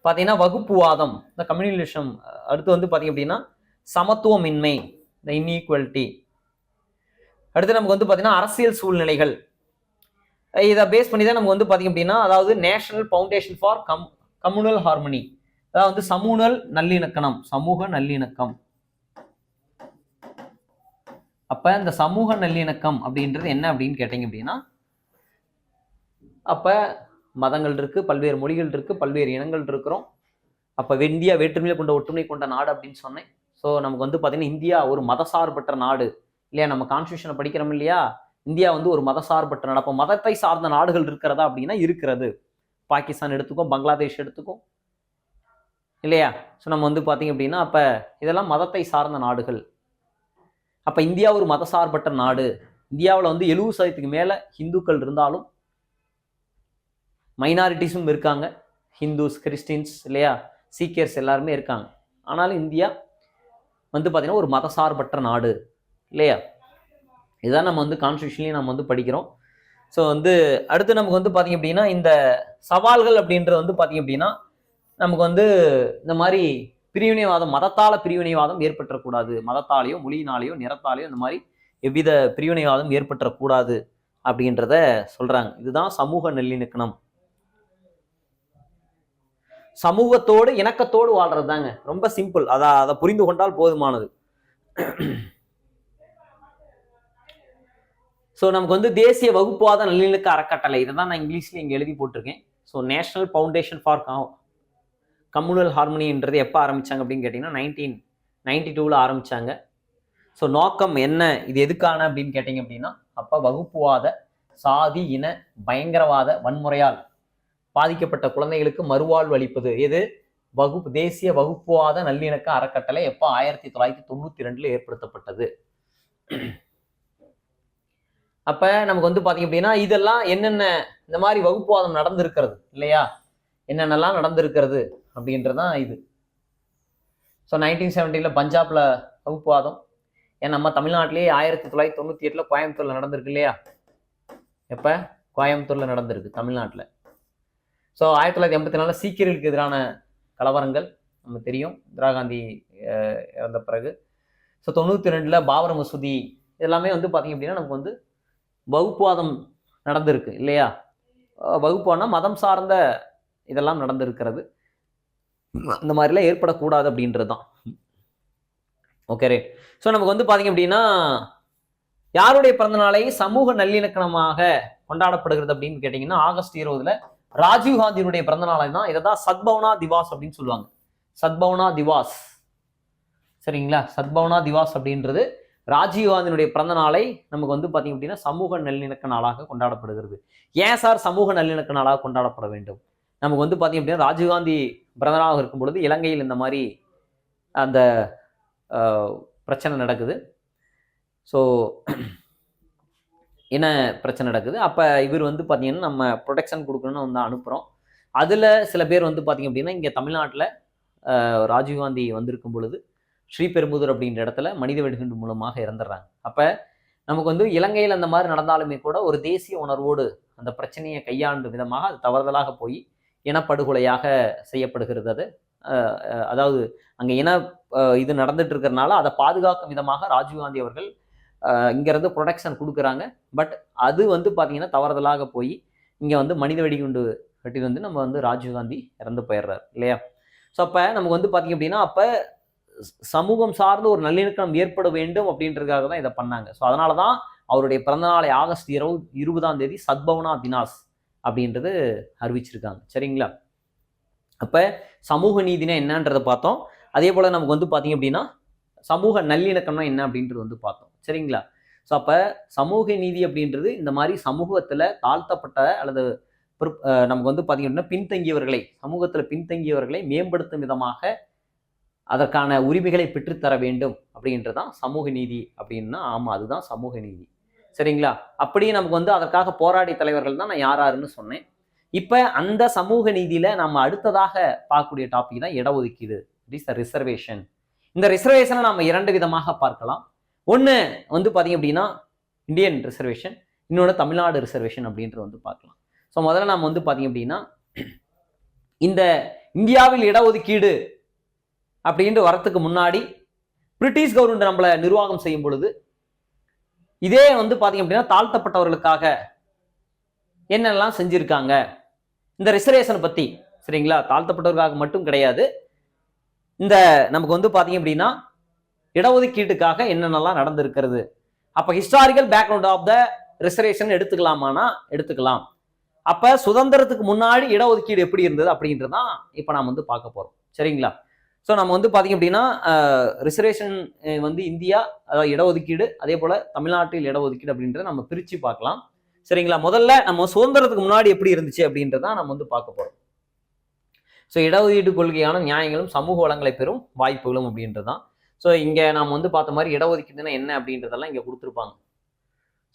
Speaker 2: பார்த்தீங்கன்னா வகுப்புவாதம், இந்த கம்யூனலிசம். அடுத்து வந்து பார்த்தீங்க அப்படின்னா சமத்துவமின்மை, இந்த இன்இக்வாலிட்டி. அடுத்து நமக்கு வந்து பாத்தீங்கன்னா அரசியல் சூழ்நிலைகள். இதை பேஸ் பண்ணி தான் நமக்கு வந்து பாத்தீங்க அப்படின்னா, அதாவது national foundation for communal harmony, அதாவது வந்து சமூக நல்லிணக்கம். அப்ப இந்த சமூக நல்லிணக்கம் அப்படின்றது என்ன அப்படின்னு கேட்டீங்க அப்படின்னா, அப்ப மதங்கள் இருக்கு, பல்வேறு மொழிகள் இருக்கு, பல்வேறு இனங்கள் இருக்கிறோம். அப்ப இந்தியா வேற்றுமையில கொண்ட ஒற்றுமை கொண்ட நாடு அப்படின்னு சொன்னேன். ஸோ நமக்கு வந்து பாத்தீங்கன்னா இந்தியா ஒரு மதசார்பற்ற நாடு இல்லையா? நம்ம கான்ஸ்டியூஷனை படிக்கிறோம் இல்லையா? இந்தியா வந்து ஒரு மதசார்பற்ற நாடு. அப்போ மதத்தை சார்ந்த நாடுகள் இருக்கிறதா அப்படின்னா இருக்கிறது. பாகிஸ்தான் எடுத்துக்கோ, பங்களாதேஷ் எடுத்துக்கோ இல்லையா? ஸோ நம்ம வந்து பாத்தீங்க அப்படின்னா அப்ப இதெல்லாம் மதத்தை சார்ந்த நாடுகள். அப்ப இந்தியா ஒரு மதசார்பற்ற நாடு. இந்தியாவில் வந்து 70% மேல ஹிந்துக்கள் இருந்தாலும் மைனாரிட்டிஸும் இருக்காங்க. ஹிந்துஸ், கிறிஸ்டின்ஸ் இல்லையா, சீக்கியர்ஸ் எல்லாருமே இருக்காங்க. ஆனாலும் இந்தியா வந்து பார்த்தீங்கன்னா ஒரு மதசார்பற்ற நாடு இல்லையா? இதுதான் நம்ம வந்து கான்ஸ்டியூஷன்லையும் நம்ம வந்து படிக்கிறோம். ஸோ வந்து அடுத்து நமக்கு வந்து பார்த்தீங்க அப்படின்னா இந்த சவால்கள் அப்படின்றது வந்து பார்த்தீங்க அப்படின்னா நமக்கு வந்து இந்த மாதிரி பிரிவினைவாதம், மதத்தால பிரிவினைவாதம் ஏற்பட்டக்கூடாது. மதத்தாலேயோ, மொழியினாலேயோ, நிறத்தாலேயோ இந்த மாதிரி எவ்வித பிரிவினைவாதம் ஏற்பட்டக்கூடாது அப்படின்றத சொல்றாங்க. இதுதான் சமூக நல்லிணக்கம். சமூகத்தோடு இணக்கத்தோடு வாழ்றது தாங்க. ரொம்ப சிம்பிள். அதை புரிந்து கொண்டால் போதுமானது. ஸோ நமக்கு வந்து தேசிய வகுப்புவாத நல்லிணக்க அறக்கட்டளை, இதை தான் நான் இங்கிலீஷ்ல இங்கே எழுதி போட்டிருக்கேன். So national foundation for communal ஹார்மனின்றது எப்போ ஆரம்பிச்சாங்க அப்படின்னு கேட்டிங்கன்னா 1992 ஆரம்பிச்சாங்க. ஸோ நோக்கம் என்ன, இது எதுக்கான அப்படின்னு கேட்டிங்க அப்படின்னா, அப்போ வகுப்புவாத, சாதி, இன, பயங்கரவாத வன்முறையால் பாதிக்கப்பட்ட குழந்தைகளுக்கு மறுவாழ்வு அளிப்பது. எது? தேசிய வகுப்புவாத நல்லிணக்க அறக்கட்டளை எப்போ 1992 ஏற்படுத்தப்பட்டது. அப்ப நமக்கு வந்து பாத்தீங்க அப்படின்னா இதெல்லாம் என்னென்ன இந்த மாதிரி வகுப்புவாதம் நடந்திருக்கிறது இல்லையா, என்னென்னலாம் நடந்திருக்கிறது அப்படின்றதான் இது. ஸோ 1970 பஞ்சாப்ல வகுப்புவாதம். ஏன் நம்ம தமிழ்நாட்டிலேயே 1998 கோயம்புத்தூர்ல நடந்திருக்கு இல்லையா? எப்ப? கோயம்புத்தூர்ல நடந்திருக்கு தமிழ்நாட்டில். ஸோ 1984 சீக்கியர்களுக்கு எதிரான கலவரங்கள் நம்ம தெரியும், இந்திரா காந்தி இறந்த பிறகு. ஸோ 92 பாபர் மசூதி, இதெல்லாமே வந்து பார்த்தீங்க அப்படின்னா நமக்கு வந்து வகுப்புவாதம் நடந்திருக்கு இல்லையா? வகுப்பானா மதம் சார்ந்த இதெல்லாம் நடந்திருக்கிறது. இந்த மாதிரிலாம் ஏற்படக்கூடாது அப்படின்றது தான். Okay right. ஸோ நமக்கு வந்து பார்த்தீங்க அப்படின்னா யாருடைய பிறந்த நாளை சமூக நல்லிணக்கமாக கொண்டாடப்படுகிறது அப்படின்னு கேட்டிங்கன்னா ஆகஸ்ட் 20 ராஜீவ் காந்தியினுடைய பிறந்த நாளை தான். இதை தான் சத்பவனா திவாஸ் அப்படின்னு சொல்லுவாங்க. சத்பவனா திவாஸ், சரிங்களா? சத்பவனா திவாஸ் அப்படின்றது ராஜீவ் காந்தியினுடைய பிறந்த நாளை நமக்கு வந்து பார்த்தீங்க அப்படின்னா சமூக நல்லிணக்க நாளாக கொண்டாடப்படுகிறது. ஏன் சார் சமூக நல்லிணக்க நாளாக கொண்டாடப்பட வேண்டும்? நமக்கு வந்து பார்த்தீங்க அப்படின்னா ராஜீவ்காந்தி பிறந்த நாளாக இருக்கும் பொழுது இலங்கையில் இந்த மாதிரி அந்த பிரச்சனை நடக்குது. ஸோ என்ன பிரச்சனை நடக்குது? அப்போ இவர் வந்து பார்த்தீங்கன்னா நம்ம ப்ரொடெக்ஷன் கொடுக்கணும்னு வந்து அனுப்புகிறோம். அதில் சில பேர் வந்து பார்த்தீங்க அப்படின்னா இங்கே தமிழ்நாட்டில் ராஜீவ்காந்தி வந்திருக்கும் பொழுது ஸ்ரீபெரும்புதூர் அப்படின்ற இடத்துல மனித வெடிகுண்டு மூலமாக இறந்துடுறாங்க. அப்போ நமக்கு வந்து இலங்கையில் அந்த மாதிரி நடந்தாலுமே கூட ஒரு தேசிய உணர்வோடு அந்த பிரச்சனையை கையாண்டு விதமாக அது தவறுதலாக போய் இனப்படுகொலையாக செய்யப்படுகிறது. அது அதாவது அங்கே இது நடந்துட்டு இருக்கிறதுனால அதை பாதுகாக்கும் விதமாக ராஜீவ்காந்தி அவர்கள் இங்கேருந்து ப்ரொடெக்ஷன் கொடுக்குறாங்க. பட் அது வந்து பார்த்தீங்கன்னா தவறுதலாக போய் இங்கே வந்து மனித வெடிகுண்டு கட்டி வந்து நம்ம வந்து ராஜீவ்காந்தி இறந்து போயிடுறாரு இல்லையா? ஸோ அப்போ நமக்கு வந்து பார்த்தீங்க அப்படின்னா அப்போ சமூகம் சார்ந்து ஒரு நல்லிணக்கம் ஏற்பட வேண்டும் அப்படின்றதுக்காக தான் இதை பண்ணாங்க. ஸோ அதனால தான் அவருடைய பிறந்தநாளை ஆகஸ்ட் 20 சத்பவனா தினாஸ் அப்படின்றது அறிவிச்சிருக்காங்க. சரிங்களா? அப்போ சமூக நீதினா என்னன்றதை பார்த்தோம். அதே போல் நமக்கு வந்து பார்த்தீங்க அப்படின்னா சமூக நல்லிணக்கம்னா என்ன அப்படின்றது வந்து பார்த்தோம். சரிங்களா? ஸோ அப்போ சமூக நீதி அப்படின்றது இந்த மாதிரி சமூகத்தில் தாழ்த்தப்பட்ட அல்லது நமக்கு வந்து பார்த்தீங்க அப்படின்னா பின்தங்கியவர்களை, சமூகத்தில் பின்தங்கியவர்களை மேம்படுத்தும் விதமாக அதற்கான உரிமைகளை பெற்றுத்தர வேண்டும் அப்படின்றதான் சமூக நீதி அப்படின்னா. ஆமாம், அதுதான் சமூக நீதி. சரிங்களா? அப்படியே நமக்கு வந்து அதற்காக போராடி தலைவர்கள் தான் நான் யாருன்னு சொன்னேன். இப்போ அந்த சமூக நீதியில் நம்ம அடுத்ததாக பார்க்கக்கூடிய டாபிக் தான் இடஒதுக்கீடு. It is the reservation. இந்த ரிசர்வேஷனை நம்ம 2 விதமாக பார்க்கலாம். ஒன்று வந்து பார்த்தீங்க அப்படின்னா இந்தியன் ரிசர்வேஷன், இன்னொன்று தமிழ்நாடு ரிசர்வேஷன் அப்படின்றது வந்து பார்க்கலாம். ஸோ முதல்ல நம்ம வந்து பார்த்தீங்க அப்படின்னா இந்த இந்தியாவில் இடஒதுக்கீடு அப்படின்ட்டு வரத்துக்கு முன்னாடி பிரிட்டிஷ் கவர்மெண்ட் நம்மளை நிர்வாகம் செய்யும் பொழுது இதே வந்து பாத்தீங்க அப்படின்னா தாழ்த்தப்பட்டவர்களுக்காக என்னெல்லாம் செஞ்சிருக்காங்க இந்த ரிசர்வேஷன் பத்தி, சரிங்களா? தாழ்த்தப்பட்டவர்களுக்காக மட்டும் கிடையாது, இந்த நமக்கு வந்து பாத்தீங்க அப்படின்னா இடஒதுக்கீட்டுக்காக என்னென்னலாம் நடந்திருக்கிறது. அப்ப historical background of the reservation எடுத்துக்கலாமானா எடுத்துக்கலாம். அப்ப சுதந்திரத்துக்கு முன்னாடி இடஒதுக்கீடு எப்படி இருந்தது அப்படின்றதான் இப்ப நாம வந்து பார்க்க போறோம், சரிங்களா? ஸோ நம்ம வந்து பாத்தீங்க அப்படின்னா ரிசர்வேஷன் வந்து இந்தியா, அதாவது இடஒதுக்கீடு, அதே போல தமிழ்நாட்டில் இடஒதுக்கீடு அப்படின்றத நம்ம பிரிச்சு பார்க்கலாம், சரிங்களா? முதல்ல நம்ம சுதந்திரத்துக்கு முன்னாடி எப்படி இருந்துச்சு அப்படின்றதான் நம்ம வந்து பார்க்க போறோம். ஸோ இடஒதுக்கீடு கொள்கையான நியாயங்களும் சமூக வளங்களை பெறும் வாய்ப்புகளும் அப்படின்றதான். ஸோ இங்க நாம வந்து பார்த்த மாதிரி இடஒதுக்கீடுனா என்ன அப்படின்றதெல்லாம் இங்க கொடுத்துருப்பாங்க.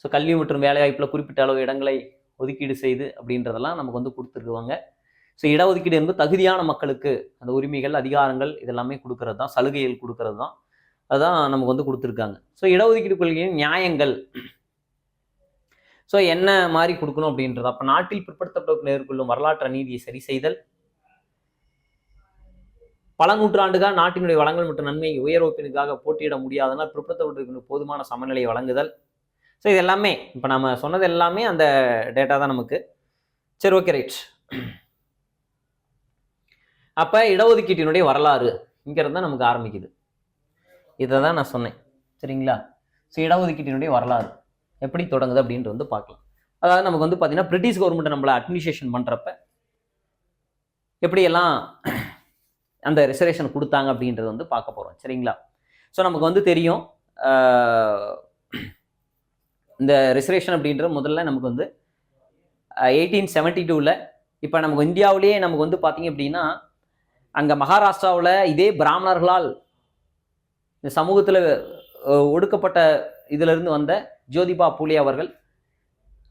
Speaker 2: ஸோ கல்வி மற்றும் வேலைவாய்ப்புல குறிப்பிட்ட அளவு இடங்களை ஒதுக்கீடு செய்து அப்படின்றதெல்லாம் நமக்கு வந்து கொடுத்துருவாங்க. ஸோ இடஒதுக்கீடு என்பது தகுதியான மக்களுக்கு அந்த உரிமைகள், அதிகாரங்கள் இதெல்லாமே கொடுக்கறது தான், சலுகைகள் கொடுக்கறது தான், அதுதான் நமக்கு வந்து கொடுத்துருக்காங்க. ஸோ இடஒதுக்கீடு கொள்கையின் நியாயங்கள் ஸோ என்ன மாதிரி கொடுக்கணும் அப்படின்றது. அப்ப நாட்டில் பிற்படுத்தப்பட்ட எதிர்கொள்ளும் வரலாற்று அநீதியை சரி செய்தல், பல நூற்றாண்டுகள் நாட்டினுடைய வளங்கள் மற்றும் நன்மை உயர்வப்பினுக்காக போட்டியிட முடியாதனால் பிற்படுத்தப்பட்டிருக்கின்ற போதுமான சமநிலையை வழங்குதல். ஸோ இது எல்லாமே இப்போ நம்ம சொன்னது எல்லாமே அந்த டேட்டா தான் நமக்கு. சரி, ஓகே, ரைட். அப்ப இடஒதுக்கீட்டினுடைய வரலாறு இங்கிறது தான் நமக்கு ஆரம்பிக்குது. இதை தான் நான் சொன்னேன், சரிங்களா? ஸோ இடஒதுக்கீட்டினுடைய வரலாறு எப்படி தொடங்குது அப்படின்ட்டு வந்து பார்க்கலாம். அதாவது நமக்கு வந்து பார்த்தீங்கன்னா பிரிட்டிஷ் கவர்மெண்ட் நம்மளை அட்மினிஸ்ட்ரேஷன் பண்றப்ப எப்படியெல்லாம் அந்த ரிசர்வேஷன் கொடுத்தாங்க அப்படின்றது வந்து பார்க்க போறோம், சரிங்களா? ஸோ நமக்கு வந்து தெரியும் இந்த ரிசர்வேஷன் அப்படின்றது முதல்ல நமக்கு வந்து 1872 இப்போ நமக்கு இந்தியாவிலேயே நமக்கு வந்து பார்த்தீங்க அப்படின்னா அங்கே மகாராஷ்டிராவில் இதே பிராமணர்களால் இந்த சமூகத்தில் ஒடுக்கப்பட்ட இதுல இருந்து வந்த ஜோதிபா பூலே அவர்கள்,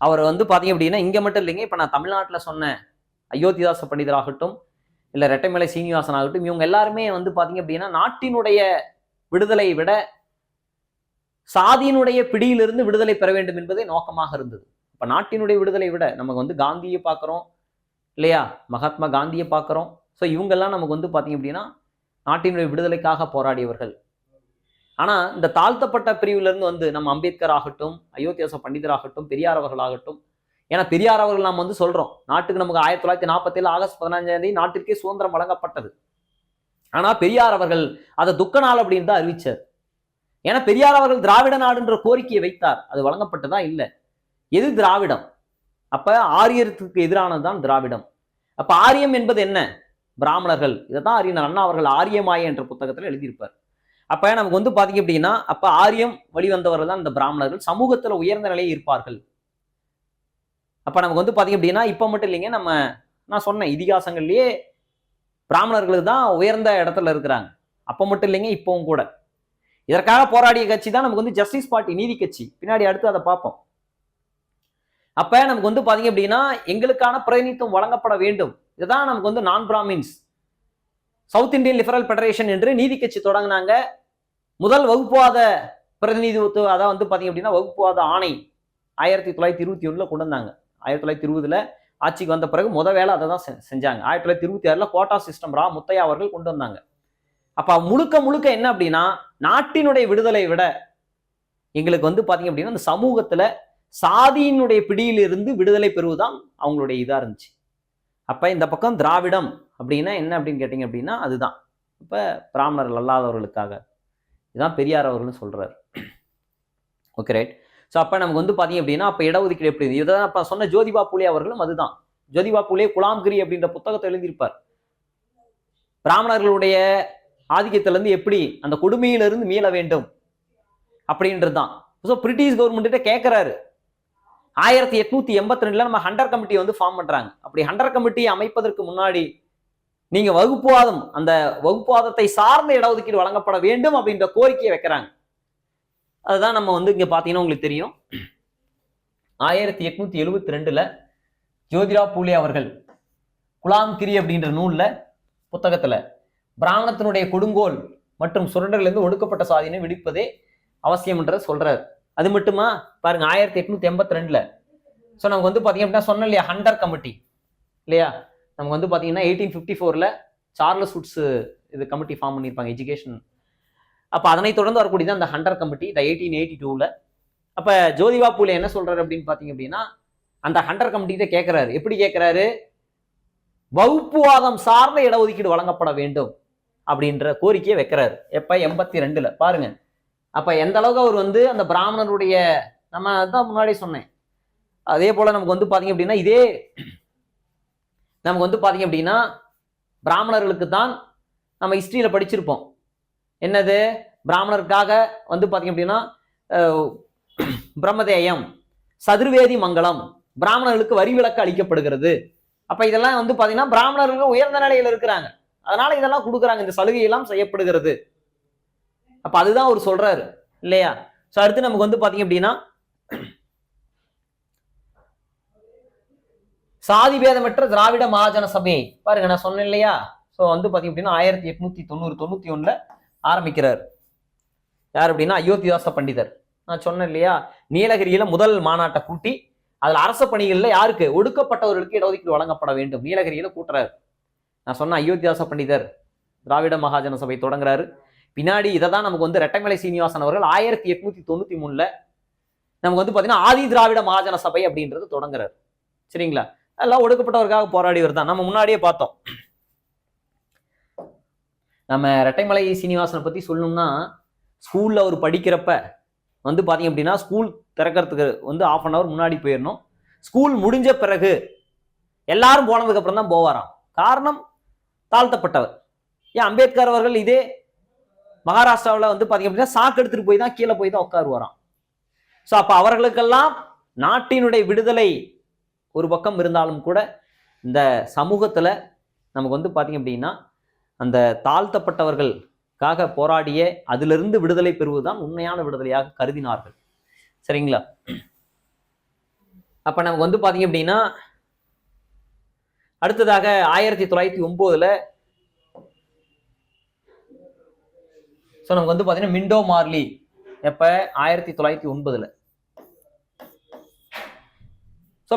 Speaker 2: அவர் வந்து பார்த்தீங்க அப்படின்னா இங்கே மட்டும் இல்லைங்க, இப்போ நான் தமிழ்நாட்டில் சொன்ன அயோத்திதாச பண்டிதராகட்டும், இல்லை ரெட்டைமலை சீனிவாசன் ஆகட்டும், இவங்க எல்லாருமே வந்து பார்த்தீங்க அப்படின்னா நாட்டினுடைய விடுதலை விட சாதியினுடைய பிடியிலிருந்து விடுதலை பெற வேண்டும் என்பதே நோக்கமாக இருந்தது. இப்போ நாட்டினுடைய விடுதலை விட நமக்கு வந்து காந்தியை பார்க்குறோம் இல்லையா, மகாத்மா காந்தியை பார்க்குறோம். ஸோ இவங்கெல்லாம் நமக்கு வந்து பார்த்தீங்க அப்படின்னா நாட்டினுடைய விடுதலைக்காக போராடியவர்கள். ஆனால் இந்த தாழ்த்தப்பட்ட பிரிவிலிருந்து வந்து நம்ம அம்பேத்கர் ஆகட்டும், அயோத்தியாச பண்டிதர் ஆகட்டும், பெரியார் அவர்கள் ஆகட்டும், ஏன்னா பெரியார் அவர்கள் நாம் வந்து சொல்றோம் நாட்டுக்கு நமக்கு 1947 ஆகஸ்ட் 15 நாட்டிற்கே சுதந்திரம் வழங்கப்பட்டது. ஆனா பெரியார் அவர்கள் அதை துக்க நாள் அப்படின்னு தான் அறிவிச்சார். ஏன்னா பெரியார் அவர்கள் திராவிட நாடுன்ற கோரிக்கையை வைத்தார், அது வழங்கப்பட்டதா இல்லை. எது திராவிடம்? அப்ப ஆரியத்துக்கு எதிரானதுதான் திராவிடம். அப்ப ஆரியம் என்பது என்ன? பிராமணர்கள். இதைதான் அறிஞர் அண்ணா அவர்கள் ஆரியமாய என்ற புத்தகத்தில் எழுதியிருப்பார். அப்ப நமக்கு வந்து பாத்தீங்க அப்படின்னா அப்ப ஆரியம் வழிவந்தவர்கள் தான் இந்த பிராமணர்கள், சமூகத்துல உயர்ந்த நிலையை இருப்பார்கள். அப்ப நமக்கு வந்து பாத்தீங்க அப்படின்னா இப்ப மட்டும் இல்லைங்க, நான் சொன்னேன் இதிகாசங்கள்லயே பிராமணர்களுக்கு தான் உயர்ந்த இடத்துல இருக்கிறாங்க. அப்ப மட்டும் இல்லைங்க, இப்பவும் கூட. இதற்காக போராடிய கட்சி தான் நமக்கு வந்து ஜஸ்டிஸ் பார்ட்டி, நீதி கட்சி. பின்னாடி அடுத்து அதை பார்ப்போம். அப்ப நமக்கு வந்து பாத்தீங்க அப்படின்னா எங்களுக்கான பிரதிநிதித்துவம் வழங்கப்பட வேண்டும். இதுதான் நமக்கு வந்து நான் Brahmins south Indian liberal federation என்று நீதி கட்சி தொடங்கினாங்க. முதல் வகுப்புவாத பிரதிநிதித்துவம், அதான் வந்து பாத்தீங்க அப்படின்னா வகுப்புவாத ஆணை 1921 கொண்டு வந்தாங்க. 1920 ஆட்சிக்கு வந்த பிறகு வேலை அதை தான் செஞ்சாங்க. 1926 கோட்டா சிஸ்டம் ரா முத்தையா அவர்கள் கொண்டு வந்தாங்க. அப்ப முழுக்க என்ன அப்படின்னா நாட்டினுடைய விடுதலை விட எங்களுக்கு வந்து பாத்தீங்க அப்படின்னா இந்த சமூகத்துல சாதியினுடைய பிடியிலிருந்து விடுதலை பெறுவதுதான் அவங்களுடைய இதா இருந்துச்சு. அப்ப இந்த பக்கம் திராவிடம் அப்படின்னா என்ன அப்படின்னு கேட்டீங்க அப்படின்னா அதுதான் இப்ப பிராமணர்கள் அல்லாதவர்களுக்காக. இதுதான் பெரியார் அவர்கள் சொல்றாரு. Okay, right. ஸோ அப்ப நமக்கு வந்து பாத்தீங்க அப்படின்னா அப்ப இடஒதுக்கீடு எப்படி இருந்தது? இதான் அப்ப சொன்ன ஜோதிபா பூலே அவர்களும் அதுதான். ஜோதிபா பூலே குலாம்கிரி அப்படின்ற புத்தகத்தை எழுதியிருப்பார். பிராமணர்களுடைய ஆதிக்கத்திலிருந்து எப்படி அந்த கொடுமையிலிருந்து மீள வேண்டும் அப்படின்றதுதான். ஸோ பிரிட்டிஷ் கவர்மெண்ட் கேட்கிறாரு. 1882 நம்ம ஹண்டர் கமிட்டி வந்து ஃபார்ம் பண்றாங்க. அப்படி ஹண்டர் கமிட்டியை அமைப்பதற்கு முன்னாடி நீங்க வகுப்புவாதம், அந்த வகுப்புவாதத்தை சார்ந்த இடஒதுக்கீடு வழங்கப்பட வேண்டும் அப்படின்ற கோரிக்கையை வைக்கிறாங்க. அதுதான் நம்ம வந்து இங்க பாத்தீங்கன்னா உங்களுக்கு தெரியும் 1872 ஜோதிரா பூலே அவர்கள் குலாம்கிரி அப்படின்ற நூல்ல புத்தகத்துல பிராமணத்தினுடைய கொடுங்கோல் மற்றும் சுரண்டலிருந்து ஒடுக்கப்பட்ட சாதியினை விடுப்பதே அவசியம் என்ற சொல்றாரு. அது மட்டுமா பாருங்க 1882 ஸோ நமக்கு வந்து பாத்தீங்க அப்படின்னா சொன்ன இல்லையா ஹண்டர் கமிட்டி இல்லையா, நமக்கு வந்து பாத்தீங்கன்னா 1854 சார்லஸ் வுட்ஸ் இது கமிட்டி ஃபார்ம் பண்ணியிருப்பாங்க எஜுகேஷன். அப்ப அதனை தொடர்ந்து வரக்கூடியது அந்த ஹண்டர் கமிட்டி. இந்த 1882 அப்ப ஜோதிபா பூலே என்ன சொல்றாரு அப்படின்னு பாத்தீங்க அப்படின்னா, அந்த ஹண்டர் கமிட்டிகிட்ட கேட்கிறாரு. எப்படி கேட்கிறாரு? வகுப்புவாதம் சார்ந்த இடஒதுக்கீடு வழங்கப்பட வேண்டும் அப்படின்ற கோரிக்கையை வைக்கிறாரு. எப்ப 82ல பாருங்க. அப்ப எந்த அளவுக்கு அவர் வந்து அந்த பிராமணருடைய, நம்ம அதான் முன்னாடி சொன்னேன், அதே போல நமக்கு வந்து பாத்தீங்க அப்படின்னா நமக்கு வந்து பாத்தீங்க அப்படின்னா பிராமணர்களுக்கு தான் நம்ம ஹிஸ்டரியில படிச்சிருப்போம். என்னது? பிராமணருக்காக வந்து பாத்தீங்க அப்படின்னா பிரம்மதேயம், சதுர்வேதி மங்கலம், பிராமணர்களுக்கு வரி விலக்கு அளிக்கப்படுகிறது. அப்ப இதெல்லாம் வந்து பாத்தீங்கன்னா பிராமணர்கள் உயர்ந்த நிலையில இருக்கிறாங்க, அதனால இதெல்லாம் கொடுக்குறாங்க, இந்த சலுகை எல்லாம் செய்யப்படுகிறது. அப்ப அதுதான் அவர் சொல்றாரு இல்லையா? சோ அடுத்து நமக்கு வந்து பாத்தீங்க அப்படின்னா சாதி பேதமற்ற திராவிட மகாஜன சபை பாருங்க, நான் சொன்னேன் இல்லையா? சோ வந்து பாத்தீங்க அப்படின்னா 1890-91 ஆரம்பிக்கிறார். யார் அப்படின்னா அயோத்திதாச பண்டிதர். நான் சொன்னேன் இல்லையா, நீலகிரியில முதல் மாநாட்டை கூட்டி அதுல அரச பணிகள்ல யாருக்கு? ஒடுக்கப்பட்டவர்களுக்கு இடஒதுக்கீடு வழங்கப்பட வேண்டும் நீலகிரியில கூட்டுறாரு. நான் சொன்ன அயோத்திதாச பண்டிதர் திராவிட மகாஜன சபை தொடங்குறாரு. பின்னாடி இதை தான் நமக்கு வந்து ரெட்டமலை சீனிவாசன் அவர்கள் 1893 நமக்கு வந்து பாத்தீங்கன்னா ஆதி திராவிட மகாஜன சபை அப்படின்றது தொடங்குறாரு. சரிங்களா? எல்லாம் ஒடுக்கப்பட்டவருக்காக போராடியவர் தான். நம்ம முன்னாடியே பார்த்தோம். நம்ம ரெட்டைமலை சீனிவாசனை பத்தி சொல்லணும்னா, ஸ்கூல்ல அவர் படிக்கிறப்ப வந்து பாத்தீங்க அப்படின்னா ஸ்கூல் திறக்கிறதுக்கு வந்து 1/2 hour முன்னாடி போயிடணும். ஸ்கூல் முடிஞ்ச பிறகு எல்லாரும் போனதுக்கு அப்புறம் தான் போவாராம். காரணம், தாழ்த்தப்பட்டவர். ஏன் அம்பேத்கர் அவர்கள் இதே மகாராஷ்டிராவில் வந்து பாத்தீங்க அப்படின்னா சாக்கு எடுத்துட்டு போய் தான் கீழே போய் தான் உட்காருவாராம். ஸோ அப்ப அவர்களுக்கெல்லாம் நாட்டினுடைய விடுதலை ஒரு பக்கம் இருந்தாலும் கூட இந்த சமூகத்துல நமக்கு வந்து பாத்தீங்க அப்படின்னா அந்த தாழ்த்தப்பட்டவர்களுக்காக போராடிய அதிலிருந்து விடுதலை பெறுவதுதான் உண்மையான விடுதலையாக கருதினார்கள். சரிங்களா? அப்ப நமக்கு வந்து பாத்தீங்க அப்படின்னா அடுத்ததாக 1909 நமக்கு வந்து பாத்தீங்கன்னா மிண்டோ மார்லி எப்ப 1909